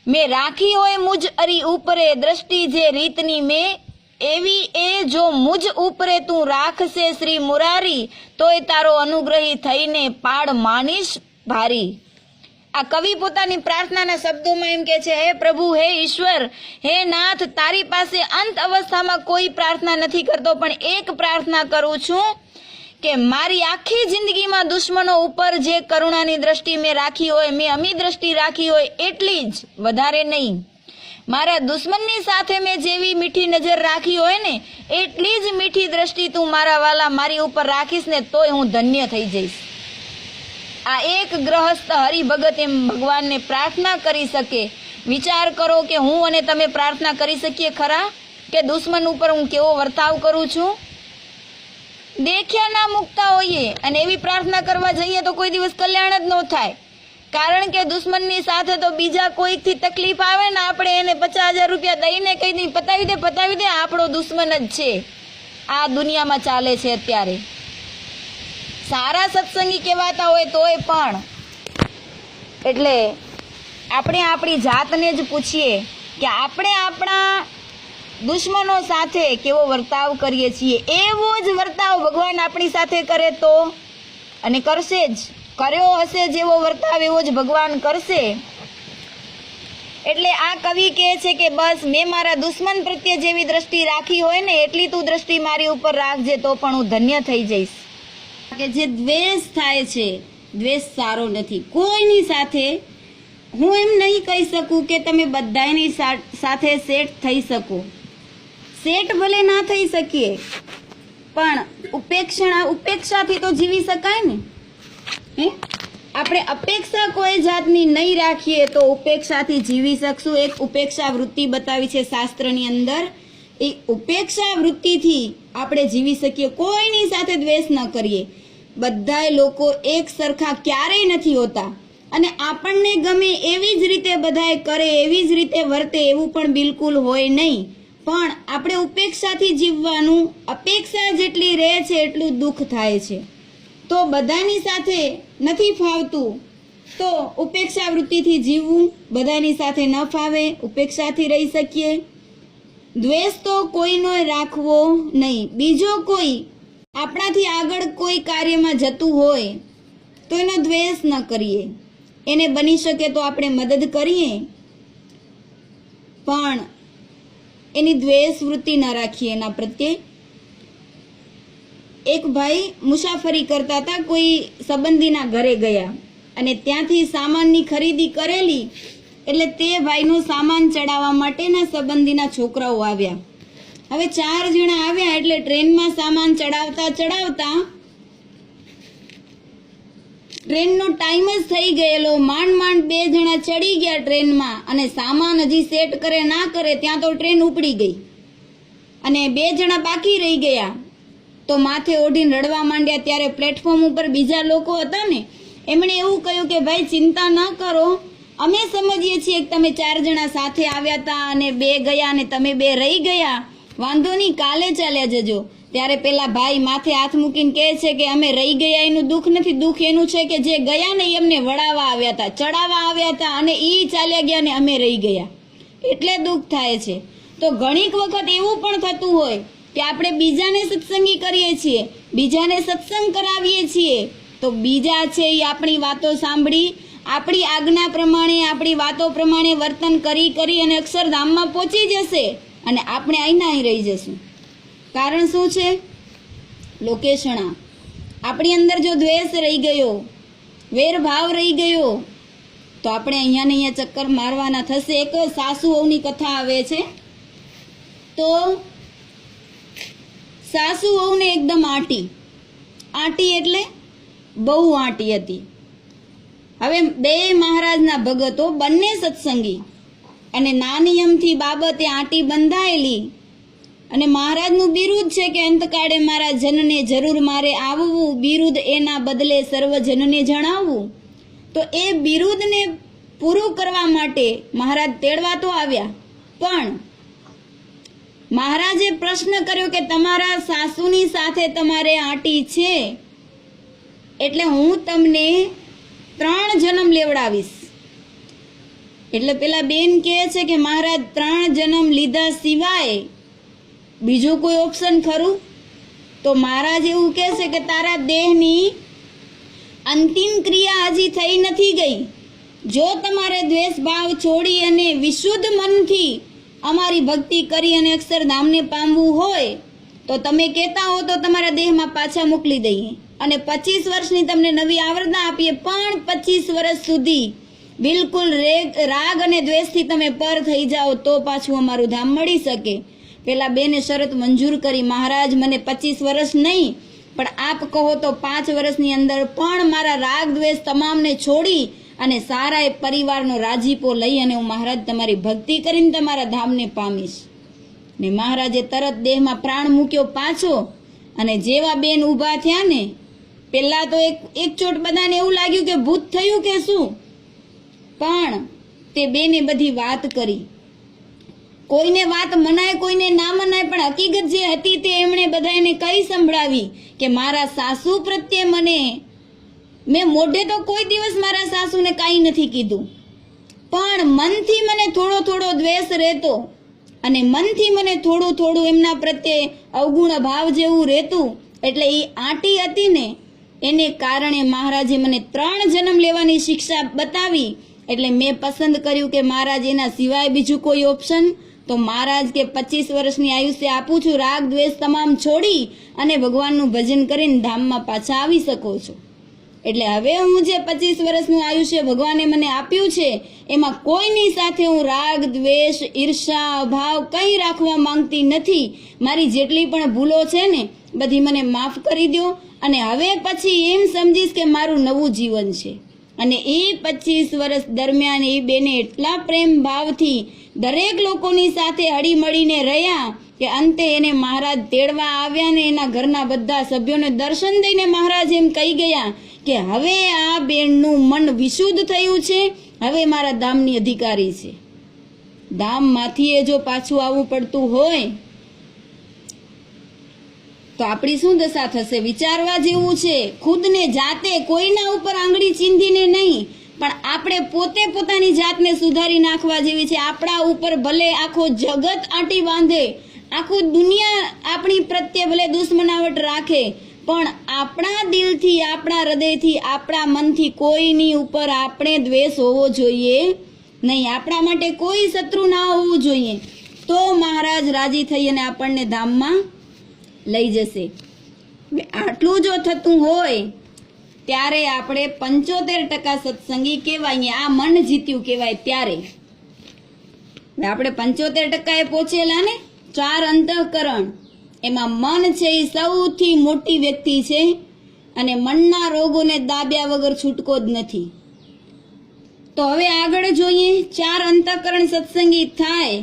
મેં રાખી હોય મુજ અરી ઉપરે દ્રષ્ટિ જે રીતની મેં, એવી એ જો મુજ ઉપરે તું રાખશે શ્રી મુરારી, તોય તારો અનુગ્રહી થઈને પાડ માનીશ ભારી. આ કવિ પોતાની પ્રાર્થનાના શબ્દોમાં એમ કે છે, હે પ્રભુ, હે ઈશ્વર, હે નાથ, તારી પાસે અંત અવસ્થામાં કોઈ પ્રાર્થના નથી કરતો, પણ એક પ્રાર્થના કરું છું કે મારી આખી જિંદગીમાં દુશ્મનો ઉપર જે કરુણાની દ્રષ્ટિ મેં રાખી હોય, મેં અમી દ્રષ્ટિ રાખી હોય એટલી જ, વધારે નહીં. મારા દુશ્મનની સાથે મેં જેવી મીઠી નજર રાખી હોય ને એટલી જ મીઠી દ્રષ્ટિ તું મારા વાલા મારી ઉપર રાખીશ ને તોય હું ધન્ય થઈ જઈશ. આ એક ગ્રહસ્થ હરિભગત એમ ભગવાનને પ્રાર્થના કરી શકે. વિચાર કરો કે હું અને તમે પ્રાર્થના કરી શકીએ ખરા કે દુશ્મન ઉપર હું કેવો વર્તાવ કરું છું? દેખ્યા ના મૂકતા હોઈએ અને એવી પ્રાર્થના કરવા જઈએ તો કોઈ દિવસ કલ્યાણ જ ન થાય. કારણ કે દુશ્મનની સાથે તો બીજા કોઈકથી તકલીફ આવે ને આપણે એને 50,000 રૂપિયા દઈને કહી દઈએ પતાવી દે આપણો દુશ્મન જ છે. આ દુનિયામાં ચાલે છે અત્યારે. સારા સત્સંગી કહેવાતા હોય તોય પણ. એટલે આપણે આપણી જાતને જ પૂછીએ કે આપણે આપણા દુશ્મનો સાથે કેવો વર્તાવ કરીએ છીએ. એવો જ વર્તાવ ભગવાન આપણી સાથે કરે તો, અને કરશે જ, કર્યો હશે જેવો વર્તાવ એવો જ ભગવાન કરશે. એટલે આ કવિ કહે છે કે બસ મેં મારા દુશ્મન પ્રત્યે જેવી દ્રષ્ટિ રાખી હોય ને એટલી તું દ્રષ્ટિ મારી ઉપર રાખજે તો પણ હું ધન્ય થઈ જઈશ. કે જે દ્વેષ થાય છે, દ્વેષ સારો નથી કોઈની સાથે. હું એમ નહીં કહી શકું કે તમે બધાની સાથે સેટ થઈ શકો. સેટ ભલે ના થઈ શકીએ પણ ઉપેક્ષાથી તો જીવી શકાય ને. આપણે અપેક્ષા કોઈ જાતની નહીં રાખીએ તો ઉપેક્ષાથી જીવી શકશું. એક ઉપેક્ષા વૃત્તિ બતાવી છે શાસ્ત્રની અંદર. એ ઉપેક્ષા વૃત્તિથી આપણે જીવી શકીએ. કોઈની સાથે દ્વેષ ન કરીએ. બધાય લોકો એક સરખા ક્યારેય નથી હોતા અને આપણને ગમે એવી જ રીતે બધાય કરે, એવી જ રીતે વર્તે એવું પણ બિલકુલ હોય નહીં. પણ આપણે ઉપેક્ષાથી જીવવાનું. અપેક્ષા જેટલી રહે છે એટલું દુઃખ થાય છે. તો બધાની સાથે નથી ફાવતું તો ઉપેક્ષા વૃત્તિથી જીવવું. બધાની સાથે ન ફાવે, ઉપેક્ષાથી રહી શકીએ. દ્વેષ તો કોઈનો રાખવો નહીં. બીજો કોઈ આપણાથી આગળ કોઈ કાર્યમાં જતું હોય તો એનો દ્વેષ ન કરીએ. એને બની શકે તો આપણે મદદ કરીએ પણ એની દ્વેષ વૃત્તિ ન રાખીએ એના પ્રત્યે. એક ભાઈ મુસાફરી કરતા હતા, કોઈ સંબંધીના ઘરે ગયા અને ત્યાંથી સામાનની ખરીદી કરેલી. એટલે તે ભાઈનો સામાન ચડાવવા માટેના સંબંધીના છોકરાઓ આવ્યા. હવે 4 જણા આવ્યા એટલે ટ્રેનમાં સામાન ચડાવતા ટ્રેનનો ટાઈમ જ થઈ ગયેલો. માંડ 2 જણા ચડી ગયા ટ્રેનમાં અને સામાન હજી સેટ કરે ના કરે ત્યાં તો ટ્રેન ઉપડી ગઈ અને 2 જણા બાકી રહી ગયા. તો માથે ઓઢીને રડવા માંડ્યા. ત્યારે પ્લેટફોર્મ ઉપર બીજા લોકો હતા ને, એમણે એવું કહ્યું કે ભાઈ ચિંતા ન કરો, અમે સમજીએ છીએ કે તમે 4 જણા સાથે આવ્યા હતા અને 2 ગયા અને તમે 2 રહી ગયા. વાંધો નહીં, કાલે ચાલ્યા જજો. ત્યારે પેલા ભાઈ માથે હાથ મૂકીને કહે છે કે અમે રહી ગયા એનું દુઃખ નથી, દુઃખ એનું છે કે જે ગયા ને એમને વડાવવા આવ્યા હતા, ચડાવવા આવ્યા હતા અને ઈ ચાલ્યા ગયા ને અમે રહી ગયા, એટલે દુઃખ થાય છે. તો ઘણીક વખત એવું પણ થતું હોય કે આપણે બીજાને સત્સંગી કરીએ છીએ, બીજાને સત્સંગ કરાવીએ છીએ તો બીજા છે એ આપણી વાતો સાંભળી, આપણી આજ્ઞા પ્રમાણે, આપણી વાતો પ્રમાણે વર્તન કરી અને અક્ષરધામમાં પહોંચી જશે અને આપણે અહીંના અહીં રહી જશું. કારણ શું છે? લોકેશણા. આપણી અંદર જો દ્વેષ રહી ગયો, વેરભાવ રહી ગયો તો આપણે અહીંયા ને અહીંયા ચક્કર મારવાના થશે. એક સાસુ વહુની કથા આવે છે. તો સાસુ વહુને એકદમ આંટી એટલે બહુ આંટી હતી. હવે 2 મહારાજના ભગતો, બંને સત્સંગી અને નાનિયમથી બાબતે આંટી બંધાયેલી અને મહારાજનું બિરુદ છે કે અંતકાળે મારા જનને જરૂર મારે આવવું, બિરુદ એના બદલે સર્વજનને જણાવવું. તો એ બિરુદને પૂરું કરવા માટે મહારાજ તેડવા તો આવ્યા, પણ મહારાજે પ્રશ્ન કર્યો કે તમારા સાસુની સાથે તમારે આંટી છે એટલે હું તમને 3 જન્મ લેવડાવીશ. એટલે પેલા બેન કહે છે કે મહારાજ 3 જન્મ લીધા સિવાય બીજું કોઈ ઓપ્શન ખરું? તો મહારાજ એવું કહે છે કે તારા દેહની અંતિમ ક્રિયા હજી થઈ નથી ગઈ. જો તમારે દ્વેષ ભાવ છોડી અને વિશુદ્ધ મનથી અમારી ભક્તિ કરી અને અક્ષરધામને પામવું હોય તો તમે કહેતા હો તો તમારા દેહમાં પાછા મોકલી દઈએ અને 25 વર્ષની તમને નવી આવરદા આપીએ, પણ 25 વર્ષ સુધી બિલકુલ રાગ અને દ્વેષથી તમે પર થઈ જાઓ તો પાછું અમારું ધામ મળી શકે. પેલા બેને શરત મંજૂર કરી, મહારાજ મને 25 વર્ષ નહીં પણ આપ કહો તો 5 વર્ષની અંદર પણ મારા રાગ દ્વેષ તમામને છોડી અને સારા એ પરિવારનો રાજીપો લઈ અને હું મહારાજ તમારી ભક્તિ કરીને તમારા ધામને પામીશ. ને મહારાજે તરત દેહમાં પ્રાણ મૂક્યો પાછો. અને જેવા બેન ઊભા થયા ને, પેલા તો એક ચોટ બધાને એવું લાગ્યું કે ભૂત થયું કે શું, પણ તે બેને બધી વાત કરી. કોઈને વાત મનાય કોઈને ના મનાય, પણ હકીકત જે હતી તે એમણે બધાને કઈ સંભળાવી કે મારા સાસુ પ્રત્યે મેં મોઢે તો કોઈ દિવસ મારા સાસુને કાંઈ નથી કીધું, પણ મનથી મને થોડો થોડો દ્વેષ રહેતો અને મનથી મને થોડું થોડું એમના પ્રત્યે અવગુણ ભાવ જેવું રહેતું. એટલે એ આંટી હતી ને એને કારણે મહારાજે મને 3 જન્મ લેવાની શિક્ષા બતાવી. એટલે મેં પસંદ કર્યું કે મહારાજ એના સિવાય બીજું કોઈ ઓપ્શન તો મહારાજ કે 25 વર્ષની આયુષ્ય આપું છું, રાગ દ્વેષ તમામ છોડી અને ભગવાનનું ભજન કરીને ધામમાં પાછા આવી શકો છો. એટલે હવે હું જે 25 વર્ષનું આયુષ્ય ભગવાને મને આપ્યું છે એમાં કોઈની સાથે હું રાગ દ્વેષ ઈર્ષા અભાવ કંઈ રાખવા માંગતી નથી. મારી જેટલી પણ ભૂલો છે ને બધી મને માફ કરી દો અને હવે પછી એમ સમજીશ કે મારું નવું જીવન છે. અને એ 25 વર્ષ દરમિયાન એ બેને એટલા પ્રેમ ભાવથી દરેક લોકોની સાથે હળી મળીને રહ્યા કે અંતે એને મહારાજ તેડવા આવ્યા ને એના ઘરના બધા સભ્યોને દર્શન દઈને મહારાજ એમ કહી ગયા કે હવે આ બેનનું મન વિશુદ્ધ થયું છે, હવે મારા ધામની અધિકારી છે. ધામમાંથી એ જો પાછું આવવું પડતું હોય તો આપણી શું દશા થશે વિચારવા જેવું છે. ખુદને જાતે કોઈના ઉપર આંગળી ચીંધીને નહીં, પણ આપણે પોતે પોતાની જાતને સુધારી નાખવા જેવી છે. આપણા ઉપર ભલે આખો જગત આંટી બાંધે, આખું દુનિયા આપણી પ્રત્યે ભલે દુશ્મનાવટ રાખે, પણ આપણા દિલથી, આપણા હૃદયથી, આપણા મનથી કોઈની ઉપર આપણે દ્વેષ હોવો જોઈએ નહીં. આપણા માટે કોઈ શત્રુ ના હોવું જોઈએ. તો મહારાજ રાજી થઈ અને આપણને ધામમાં લઈ જશે. આટલું જો થતું હોય ત્યારે આપણે 75% સત્સંગી કહેવાય. આ મન જીત્યું કહેવાય. ત્યારે આપણે 75% એ પહોંચેલા ને. 4 અંતઃકરણ, એમાં મન છે એ સૌથી મોટી વ્યક્તિ છે અને મનના રોગોને દાબ્યા વગર છૂટકો જ નથી. તો હવે આગળ જોઈએ. 4 અંતઃકરણ સત્સંગી થાય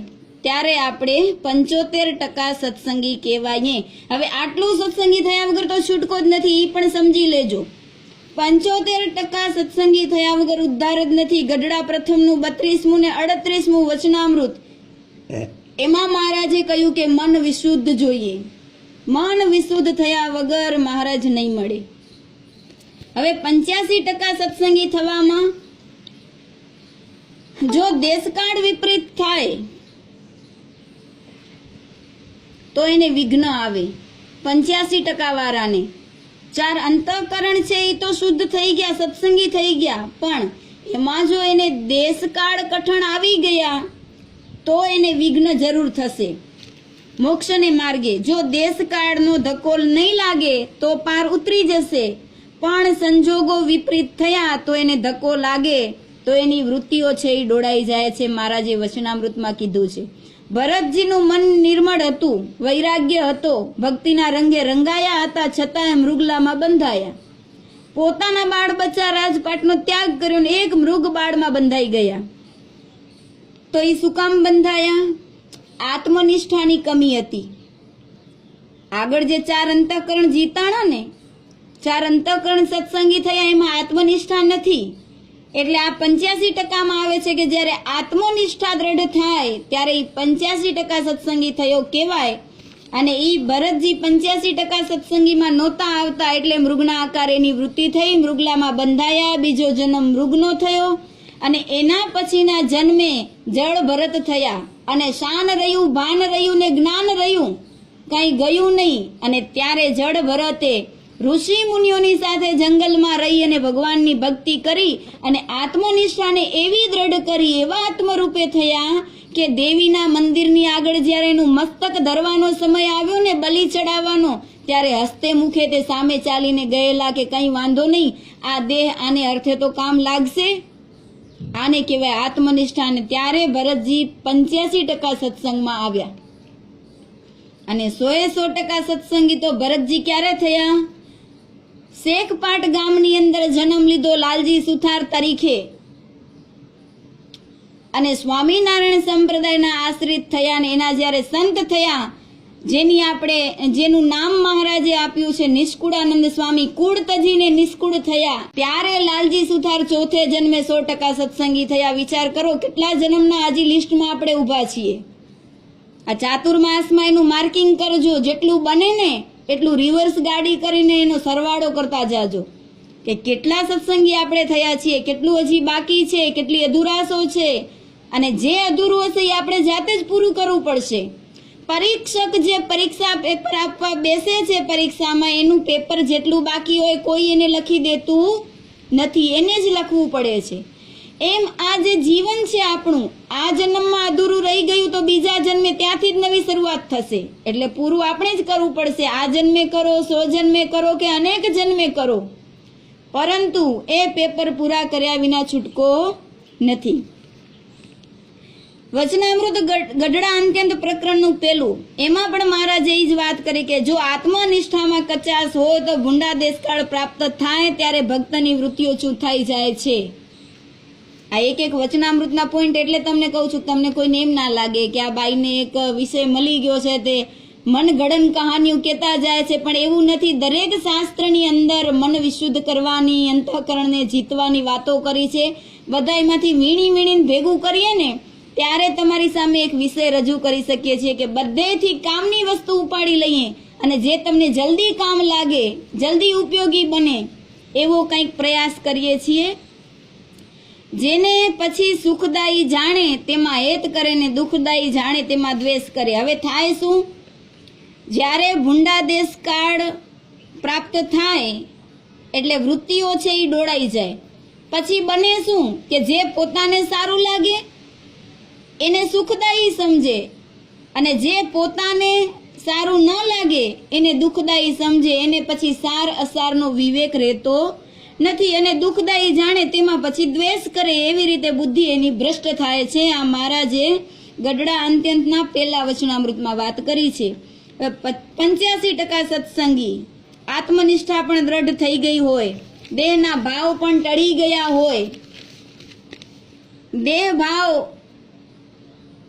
ત્યારે આપણે 75% સત્સંગી કહેવાય. હવે આટલું સત્સંગી થયા વગર તો છૂટકો જ નથી, એ પણ સમજી લેજો. 75% સત્સંગી થયા વગર ઉદ્ધાર જ નથી. ગઢડા પ્રથમનું 32મું ને 38મું વચનામૃત, એમાં મહારાજે કહ્યું કે મન વિશુદ્ધ જોઈએ. મન વિશુદ્ધ થયા વગર મહારાજ નહીં મળે. હવે 85% સત્સંગી થવામાં જો દેશકાળ વિપરીત થાય તો એને વિઘ્ન આવે. 85% વાળાને 4 અંતઃકરણ છે એ તો શુદ્ધ થઈ ગયા, સત્સંગી થઈ ગયા, પણ એમાં જો એને દેશકાળ કઠણ આવી ગયા તો એને વિઘ્ન જરૂર થશે મોક્ષને માર્ગે. જો દેશકાળનો ધક્કો નહીં લાગે તો પાર ઉતરી જશે, પણ સંજોગો વિપરીત થયા તો એને ધક્કો લાગે તો એની વૃત્તિઓ છે એ ડોળાઈ જાય છે. મહારાજે વચનામૃતમાં કીધું છે. ભરતજીનું મન નિર્મળ હતું, વૈરાગ્ય હતો, ભક્તિના રંગે રંગાયા હતા, છતાં મૃગલામાં બંધાયા. પોતાના બાળ બચ્ચા રાજપાટનો ત્યાગ કર્યો ને એક મૃગ બાળમાં બંધાઈ ગયા. તો એ શું કામ બંધાયા? આત્મનિષ્ઠાની કમી હતી. આગળ જે 4 અંતઃકરણ જીતાણા ને, 4 અંતઃકરણ સત્સંગી થયા, એમાં આત્મનિષ્ઠા નથી. એટલે આ 85%માં આવે છે કે જ્યારે આત્મનિષ્ઠા દ્રઢ થાય ત્યારે એ 85% સત્સંગી થયો કહેવાય. અને એ ભરતજી 85% સત્સંગીમાં નહોતા આવતા, એટલે મૃગના આકારે એની વૃત્તિ થઈ, મૃગલામાં બંધાયા, બીજો જન્મ મૃગનો થયો અને એના પછીના જન્મે જળ ભરત થયા. અને શાન રહ્યું, ભાન રહ્યું ને જ્ઞાન રહ્યું, કંઈ ગયું નહીં. અને ત્યારે જળ ભરતે ઋષિ મુનિઓની સાથે જંગલમાં રહી અને ભગવાનની ભક્તિ કરી અને આત્મનિષ્ઠાને એવી દ્રઢ કરી, એવા આત્મરૂપે થયા કે દેવીના મંદિરની આગળ જ્યારે એનું મસ્તક ધરવાનો સમય આવ્યો ને બલિ ચડાવવાનો, ત્યારે હસ્તે મુખે તે સામે ચાલીને ગયેલા કે કંઈ વાંધો નહીં, આ દેહ આને અર્થે તો કામ લાગશે. આને કહેવાય આત્મનિષ્ઠા. અને ત્યારે ભરતજી 85% સત્સંગમાં આવ્યા. અને 100% સત્સંગી તો ભરતજી ક્યારે થયા? શેખપાટ ગામની અંદર જન્મ લીધો લાલજી સુથાર તરીકે, અને સ્વામિનારાયણ સંપ્રદાયના આશ્રિત થયા. અને એના જ્યારે સંત થયા, જેનું નામ મહારાજે આપ્યું છે નિષ્કુળાનંદ સ્વામી, કુળ તજીને નિષ્કુળ થયા, ત્યારે લાલજી સુથાર ચોથે જન્મે 100% સત્સંગી થયા. વિચાર કરો કેટલા જન્મના હજી લિસ્ટમાં આપણે ઊભા છીએ. આ ચાતુર્માસમાં એનું માર્કિંગ કરજો, જેટલું બને ને એટલું રિવર્સ ગાડી કરીને એનો સરવાળો કરતા જાજો કે કેટલા સત્સંગી આપણે થયા છીએ, કેટલું હજી બાકી છે, કેટલી અધૂરાશો છે. અને જે અધૂરું હશે એ આપણે જાતે જ પૂરું કરવું પડશે. પરીક્ષક જે પરીક્ષા પેપર આપવા બેસે છે, પરીક્ષામાં એનું પેપર જેટલું બાકી હોય કોઈ એને લખી દેતું નથી, એને જ લખવું પડે છે. એમ આ જે જીવન છે આપણું, આ જન્મમાં અધૂરું રહી ગયું તો બીજા જન્મે ત્યાંથી જ નવી શરૂઆત થશે. એટલે પૂરું આપણે જ કરવું પડશે. આ જન્મે કરો, 100 જન્મે કરો કે અનેક જન્મે કરો, પરંતુ એ પેપર પૂરા કર્યા વિના છૂટકો નથી. વચનામૃત ગઢડા અંત્યંત પ્રકરણનું પેલું, એમાં પણ મહારાજે એ જ વાત કરી કે જો આત્મનિષ્ઠામાં કચાશ હોય તો ભૂંડા દેશકાળ પ્રાપ્ત થાય ત્યારે ભક્તની વૃત્તિઓ ચૂથાઈ જાય છે. આ એક વચનામૃતના પોઈન્ટ એટલે તમને કહું છું, તમને કોઈને એમ ના લાગે કે આ બાઈને એક વિષય મળી ગયો છે તે મનગઢન કહાનીઓ કહેતા જાય છે, પણ એવું નથી. દરેક શાસ્ત્રની અંદર મન વિશુદ્ધ કરવાની, અંતઃકરણને જીતવાની વાતો કરી છે. બધા એમાંથી વીણીને ભેગું કરીએ ને ત્યારે તમારી સામે એક વિષય રજૂ કરી શકીએ છીએ કે બધેથી કામની વસ્તુ ઉપાડી લઈએ અને જે તમને જલ્દી કામ લાગે, જલ્દી ઉપયોગી બને એવો કંઈક પ્રયાસ કરીએ છીએ. જેને પછી સુખદાયી જાણે તેમાં હેત કરે ને દુઃખદાયી જાણે તેમાં દ્વેષ કરે. હવે થાય શું? જ્યારે ભૂંડા દેશકાળ પ્રાપ્ત થાય એટલે વૃત્તિઓ છે એ ડોળાઈ જાય. પછી બને શું કે જે પોતાને સારું લાગે એને સુખદાયી સમજે, અને જે પોતાને સારું ન લાગે એને દુઃખદાયી સમજે. એને પછી સાર અસારનો વિવેક રહેતો નથી, અને દુઃખદાયી જાણે તેમાં પછી દ્વેષ કરે. એવી રીતે બુદ્ધિ એની ભ્રષ્ટ થાય છે. આ મહારાજે ગઢડા અંત્યંતના પહેલા વચનામૃતમાં વાત કરી છે. 85% સત્સંગી, આત્મનિષ્ઠા પણ દ્રઢ થઈ ગઈ હોય, દેહના ભાવ પણ ટળી ગયા હોય, દેહ ભાવ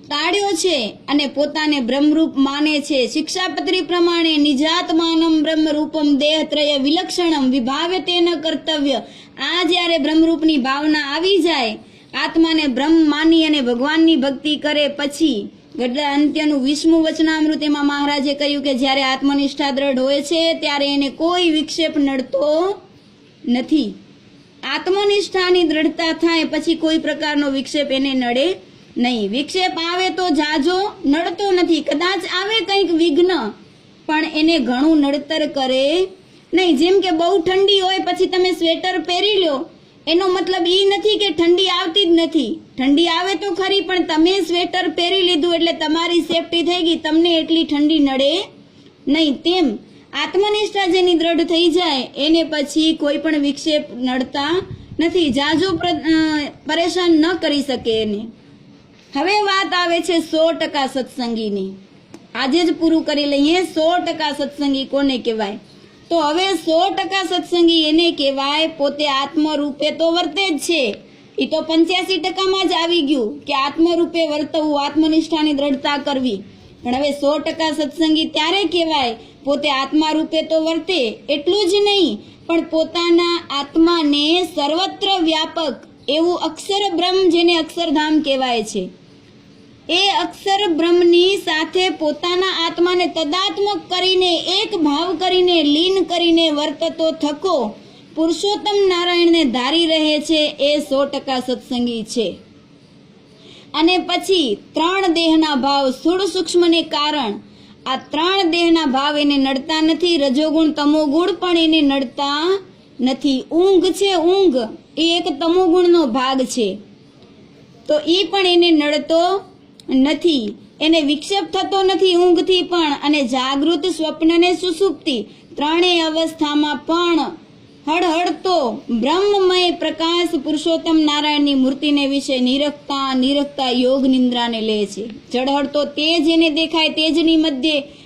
ટાળ્યો છે અને પોતાને બ્રહ્મરૂપ માને છે. શિક્ષાપત્રી પ્રમાણે નિજાત્માનમ બ્રહ્મરૂપમ દેહત્રય વિલક્ષણમ વિભાવે તેન કર્તવ્ય. આ જ્યારે બ્રહ્મરૂપની ભાવના આવી જાય, આત્માને બ્રહ્મ માની અને ભગવાનની ભક્તિ કરે, પછી ગઢડા અંત્યનું 20મું વચનામૃત એમાં મહારાજે કહ્યું કે જ્યારે આત્મનિષ્ઠા દ્રઢ હોય છે ત્યારે એને કોઈ વિક્ષેપ નડતો નથી. આત્મનિષ્ઠાની દ્રઢતા થાય પછી કોઈ પ્રકારનો વિક્ષેપ એને નડે નહીં. વિક્ષેપ આવે તો જાજો નડતો નથી, કદાચ આવે કંઈક વિઘ્ન, પણ એને ઘણું નડતર કરે નહીં. જેમ કે બહુ ઠંડી હોય પછી તમે સ્વેટર પહેરી લો, એનો મતલબ એ નથી કે ઠંડી આવતી જ નથી. ઠંડી આવે તો ખરી, પણ તમે સ્વેટર પહેરી લીધું એટલે તમારી સેફટી થઈ ગઈ, તમને એટલી ઠંડી નડે નહીં. તેમ આત્મનિષ્ઠા જેની દ્રઢ થઈ જાય એને પછી કોઈ પણ વિક્ષેપ નડતા નથી, જાજો પરેશાન ન કરી શકે એને. હવે વાત આવે છે 100% સત્સંગીની. આજે જ પૂરું કરી લઈએ. 100% સત્સંગી કોને કહેવાય? તો હવે 100% સત્સંગી એને કહેવાય પોતે આત્મરૂપે તો વર્તે જ છે, એ તો 85%માં જ આવી ગયું કે આત્મરૂપે વર્તવું, આત્મનિષ્ઠાની દ્રઢતા કરવી. પણ હવે 100% સત્સંગી ત્યારે કહેવાય પોતે આત્મારૂપે તો વર્તે, એટલું જ નહીં પણ પોતાના આત્માને સર્વત્ર વ્યાપક એવું અક્ષર બ્રહ્મ, જેને અક્ષરધામ કહેવાય છે, એ અક્ષર બ્રહ્મની સાથે પોતાના આત્માને તદાત્મક કરીને, એક ભાવ કરીને, લીન કરીને વર્તતો થકો પુરુષોત્તમ નારાયણને ધારી રહે છે, એ 100% સત્સંગી છે. અને પછી 3 દેહના ભાવ સ્થૂળ સૂક્ષ્મને કારણ, આ 3 દેહના ભાવ એને નડતા નથી. રજોગુણ તમોગુણ પણ એને નડતા નથી. ઊંઘ છે, ઊંઘ એ એક તમોગુણનો ભાગ છે, તો એ પણ એને નડતો નથી, એને વિક્ષેપ થતો નથી ઊંઘથી પણ, અને જાગૃત, સ્વપ્ન ને સુષુપ્તિ ત્રણેય અવસ્થામાં પણ હળહળતો બ્રહ્મમય પ્રકાશ પુરુષોત્તમ નારાયણની મૂર્તિને વિશે નિરખતા યોગ નિંદ્રાને લે છે. ઝળહળતો તેજ એને દેખાય, તેજની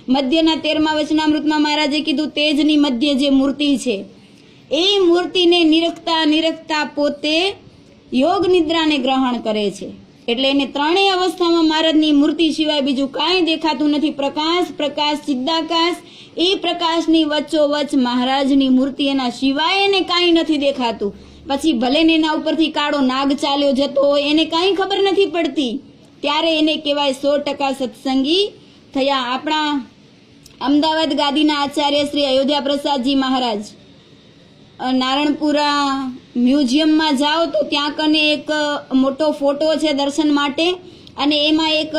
મધ્યના 13મા વચનામૃતમાં મહારાજે કીધું તેજની મધ્ય જે મૂર્તિ છે એ મૂર્તિને નિરખતા પોતે યોગ નિદ્રાને ગ્રહણ કરે છે. એટલે એને ત્રણેય અવસ્થામાં મહારાજની મૂર્તિ સિવાય બીજું કાંઈ દેખાતું નથી. પ્રકાશ ચિદાકાશ, એ પ્રકાશની વચ્ચોવચ્ચ મહારાજની મૂર્તિ, એના સિવાય એને કાંઈ નથી દેખાતું. પછી ભલે ને એના ઉપરથી કાળો નાગ ચાલ્યો જતો હોય, એને કાંઈ ખબર નથી પડતી, ત્યારે એને કહેવાય 100% સત્સંગી થયા. આપણા અમદાવાદ ગાદીના આચાર્ય શ્રી અયોધ્યા પ્રસાદજી મહારાજ નારણપુરા મ્યુઝિયમમાં જાઓ તો ત્યાં કને એક મોટો ફોટો છે દર્શન માટે, અને એમાં એક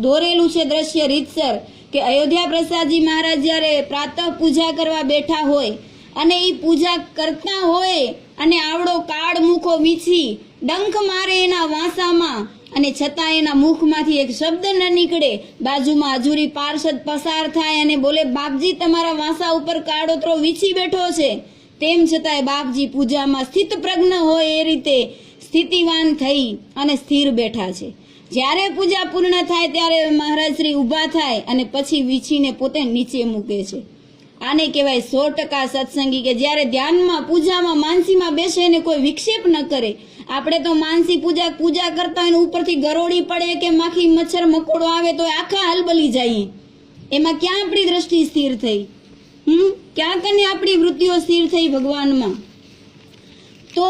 દોરેલું છે દ્રશ્ય રીતસર કે અયોધ્યા પ્રસાદજી મહારાજ જ્યારે પ્રાતઃ પૂજા કરવા બેઠા હોય અને એ પૂજા કરતા હોય અને આવડો કાળ મુખો વીછી ડંખ મારે એના વાંસામાં, અને છતાં એના મુખમાંથી એક શબ્દ ન નીકળે. બાજુમાં હજુરી પાર્ષદ પસાર થાય અને બોલે, બાપજી તમારા વાંસા ઉપર કાળોતરો વીછી બેઠો છે. તેમ છતાંય બાપજી પૂજામાં સ્થિત પ્રજ્ઞ હોય એ રીતે સ્થિતિવાન થઈ અને સ્થિર બેઠા છે. જ્યારે પૂજા પૂર્ણ થાય ત્યારે મહારાજ શ્રી ઊભા થાય અને પછી વીછીને પોતે નીચે મૂકે છે. આને કહેવાય 100% સત્સંગી, કે જ્યારે ધ્યાનમાં પૂજામાં માનસીમાં બેસે અને કોઈ વિક્ષેપ ન કરે. આપણે તો માનસી પૂજા કરતા હોય ઉપરથી ગરોળી પડે કે માખી મચ્છર મકોડો આવે તો આખા હલબલી જઈએ. એમાં ક્યાં આપણી દ્રષ્ટિ સ્થિર થઈ? ક્યાં કને આપણી વૃત્તિઓ સ્થિર થઈ ભગવાનમાં? તો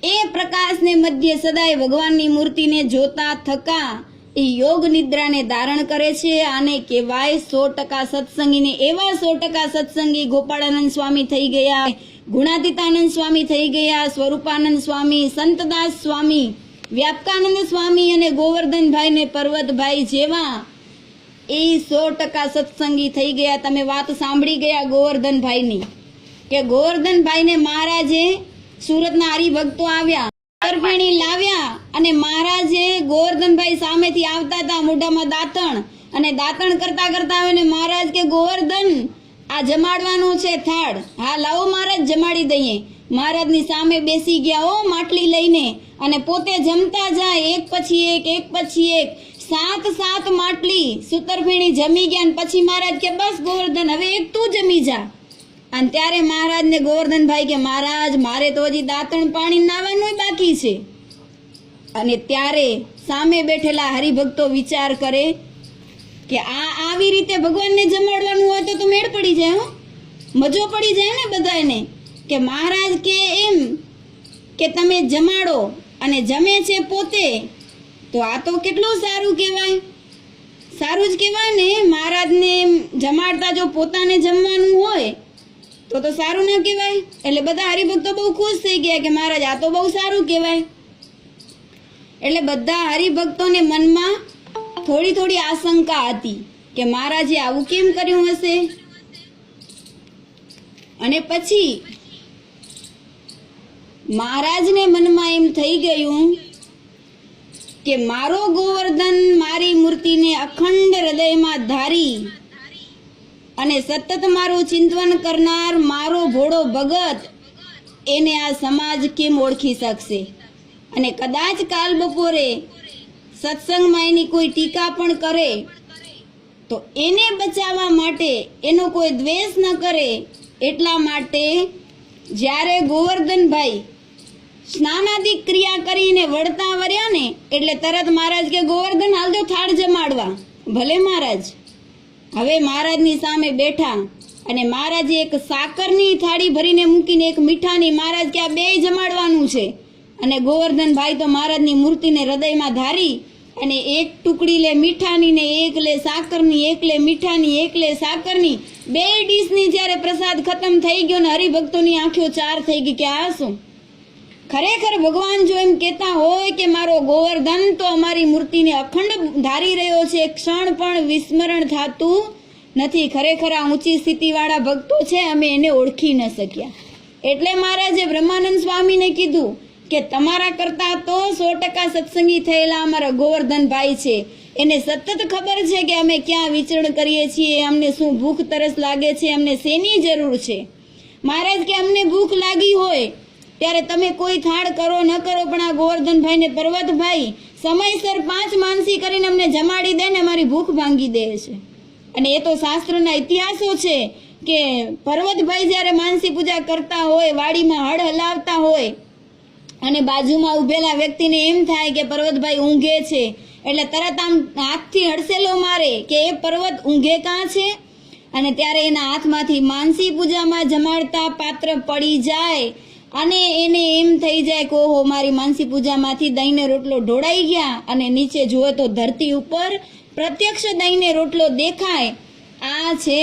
એ પ્રકાશને મધ્ય સદાય ભગવાનની મૂર્તિને જોતા થકા એ યોગ નિદ્રાને ધારણ કરે છે. આને કહેવાય 100% સત્સંગીને. એવા 100% સત્સંગી ગોપાળાનંદ સ્વામી થઈ ગયા, ગુણાતીતાનંદ સ્વામી થઈ ગયા, સ્વરૂપાનંદ સ્વામી, સંતદાસ સ્વામી, વ્યાપકાનંદ સ્વામી અને ગોવર્ધનભાઈ ને પર્વતભાઈ જેવા એ 100% સત્સંગી થઈ ગયા. તમે વાત સાંભળી ગયા ગોવર્ધનભાઈની, કે ગોવર્ધનભાઈને મહારાજે સુરતના હરિભક્તો આવ્યા, તરફેણી લાવ્યા, અને મહારાજે ગોવર્ધનભાઈ સામેથી આવતા હતા, મોઢામાં દાંતણ, અને દાંતણ કરતા આવે ને મહારાજ કે ગોવર્ધન આ જમાડવાનું છે થાળ, હા લાવો મહારાજ જમાડી દઈએ. મહારાજની સામે બેસી ગયા માટલી લઈને, અને પોતે જમતા જાય એક પછી એક 7 માટલી સુતરફેણી જમી ગયા. અને પછી મહારાજ કે બસ ગોવર્ધન હવે એક તું જમી જા. અને ત્યારે મહારાજ ને ગોવર્ધનભાઈ કે મહારાજ મારે તો હજી દાંતણ પાણી નાવાનું બાકી છે. અને ત્યારે સામે બેઠેલા હરિભક્તો વિચાર કરે કે આવી રીતે ભગવાનને જમાડવાનું હોય તો મેળ પડી જાય, મજો પડી જાય ને બધાને. કે મહારાજ કે એમ કે તમે જમાડો અને જમે છે પોતે, તો આ તો કેટલું સારું કહેવાય, સારું જ કહેવાય ને. મહારાજને જમાડતા જો પોતાને જમવાનું હોય તો સારું ના કહેવાય. એટલે બધા હરિભક્તો બહુ ખુશ થઈ ગયા કે મહારાજ આ તો બહુ સારું કહેવાય. એટલે બધા હરિભક્તોને મનમાં થોડી આશંકા હતી કે મહારાજે આવું કેમ કર્યું હશે. અને પછી મહારાજને મનમાં એમ થઈ ગયું કે મારો ગોવર્ધન મારી મૂર્તિને અખંડ હૃદયમાં ધારી અને સતત મારું ચિંતન કરનાર મારો ભોળો ભગત, એને આ સમાજ કેમ ઓળખી શકશે. અને કદાચ કાલ બપોરે સત્સંગમાં એની કોઈ ટીકા પણ કરે તો એને બચાવવા માટે, એનો કોઈ દ્વેષ ન કરે એટલા માટે જ્યારે ગોવર્ધનભાઈ સ્નાનાદિક ક્રિયા કરીને વળતા વર્યા ને એટલે તરત મહારાજ કે ગોવર્ધન હાલજો થાળ જમાડવા. ભલે મહારાજ. હવે મહારાજની સામે બેઠા અને મહારાજે એક સાકરની થાળી ભરીને મૂકીને એક મીઠાની, મહારાજ કે આ બે જમાડવાનું છે. અને ગોવર્ધનભાઈ તો મહારાજની મૂર્તિને હૃદયમાં ધારી અને એક ટુકડી લે મીઠાની ને એક લે સાકરની, એક લે મીઠાની, એક લે સાકરની, બે ડીશની જ્યારે પ્રસાદ ખતમ થઈ ગયો ને હરિભક્તોની આંખો ચાર થઈ ગઈ કે આ શું. ખરેખર ભગવાન જો એમ કહેતા હોય કે મારો ગોવર્ધન તો અમારી મૂર્તિને અખંડ ધારી રહ્યો છે, ક્ષણ પણ વિસ્મરણ થતું નથી. ખરેખર આ ઊંચી સ્થિતિવાળા ભક્તો છે, અમે એને ઓળખી ન શક્યા. એટલે મહારાજે બ્રહ્માનંદ સ્વામીને કીધું કે તમારા કરતા તો 100% સત્સંગી થયેલા અમારા ગોવર્ધનભાઈ છે. એને સતત ખબર છે કે અમે ક્યાં વિચરણ કરીએ છીએ, અમને શું ભૂખ તરસ લાગે છે, અમને શેની જરૂર છે. મહારાજ કે અમને ભૂખ લાગી હોય ત્યારે તમે કોઈ થાળ કરો ન કરો, પણ આ ગોવર્ધનભાઈ ને પર્વતભાઈ સમયસર 5 માનસી કરીને અમને જમાડી દે ને અમારી ભૂખ ભાંગી દે છે. અને એ તો શાસ્ત્રના ઇતિહાસો છે કે પર્વતભાઈ જ્યારે માનસી પૂજા કરતા હોય, વાડીમાં હળ હલાવતા હોય અને બાજુમાં ઉભેલા વ્યક્તિને એમ થાય કે પર્વતભાઈ ઊંઘે છે, એટલે તરત આમ હાથથી હડસેલો મારે કે એ પર્વત ઊંઘે કાં છે. અને ત્યારે એના હાથમાંથી માનસી પૂજામાં જમાડતા પાત્ર પડી જાય અને એને એમ થઈ જાય કે ઓહો મારી માનસી પૂજામાંથી દહીંને રોટલો ઢોળાઈ ગયા, અને નીચે જુએ તો ધરતી ઉપર પ્રત્યક્ષ દહીંને રોટલો દેખાય. આ છે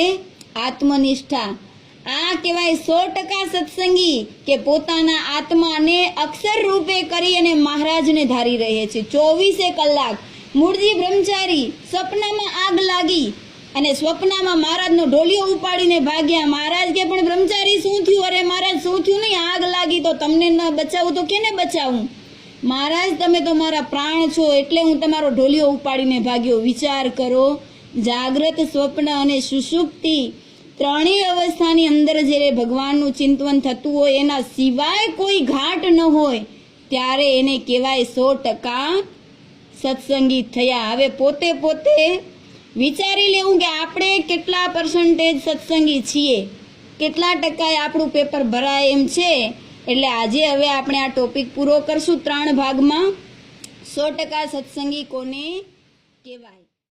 આત્મનિષ્ઠા. આ કહેવાય 100% સત્સંગી કે પોતાના આત્માને અક્ષર રૂપે કરી અને મહારાજને ધારી રહે છે 24 કલાક. મૂળજી બ્રહ્મચારી સ્વપ્નમાં આગ લાગી અને સ્વપ્નમાં મહારાજનો ઢોલિયો ઉપાડીને ભાગ્યા. મહારાજ કે પણ બ્રહ્મચારી શું થયું? અરે મહારાજ શું થયું નહીં, આગ લાગી તો તમને ન બચાવું તો કેને બચાવું? મહારાજ તમે તો મારા પ્રાણ છો એટલે હું તમારો ઢોલિયો ઉપાડીને ભાગ્યો. વિચાર કરો, જાગ્રત, સ્વપ્ન અને સુષુપ્તિ ત્રણેય અવસ્થાની અંદર જ્યારે ભગવાનનું ચિંતન થતું હોય, એના સિવાય કોઈ ઘાટ ન હોય, ત્યારે એને કહેવાય 100% સત્સંગી થયા. હવે પોતે વિચારી લેવું કે આપણે કેટલા પર્સન્ટેજ સત્સંગી છીએ, કેટલા ટકાએ આપણું પેપર ભરાય એમ છે. એટલે આજે હવે આપણે આ ટોપિક પૂરો કરશું 3 ભાગમાં. 100% સત્સંગી કોને કહેવાય.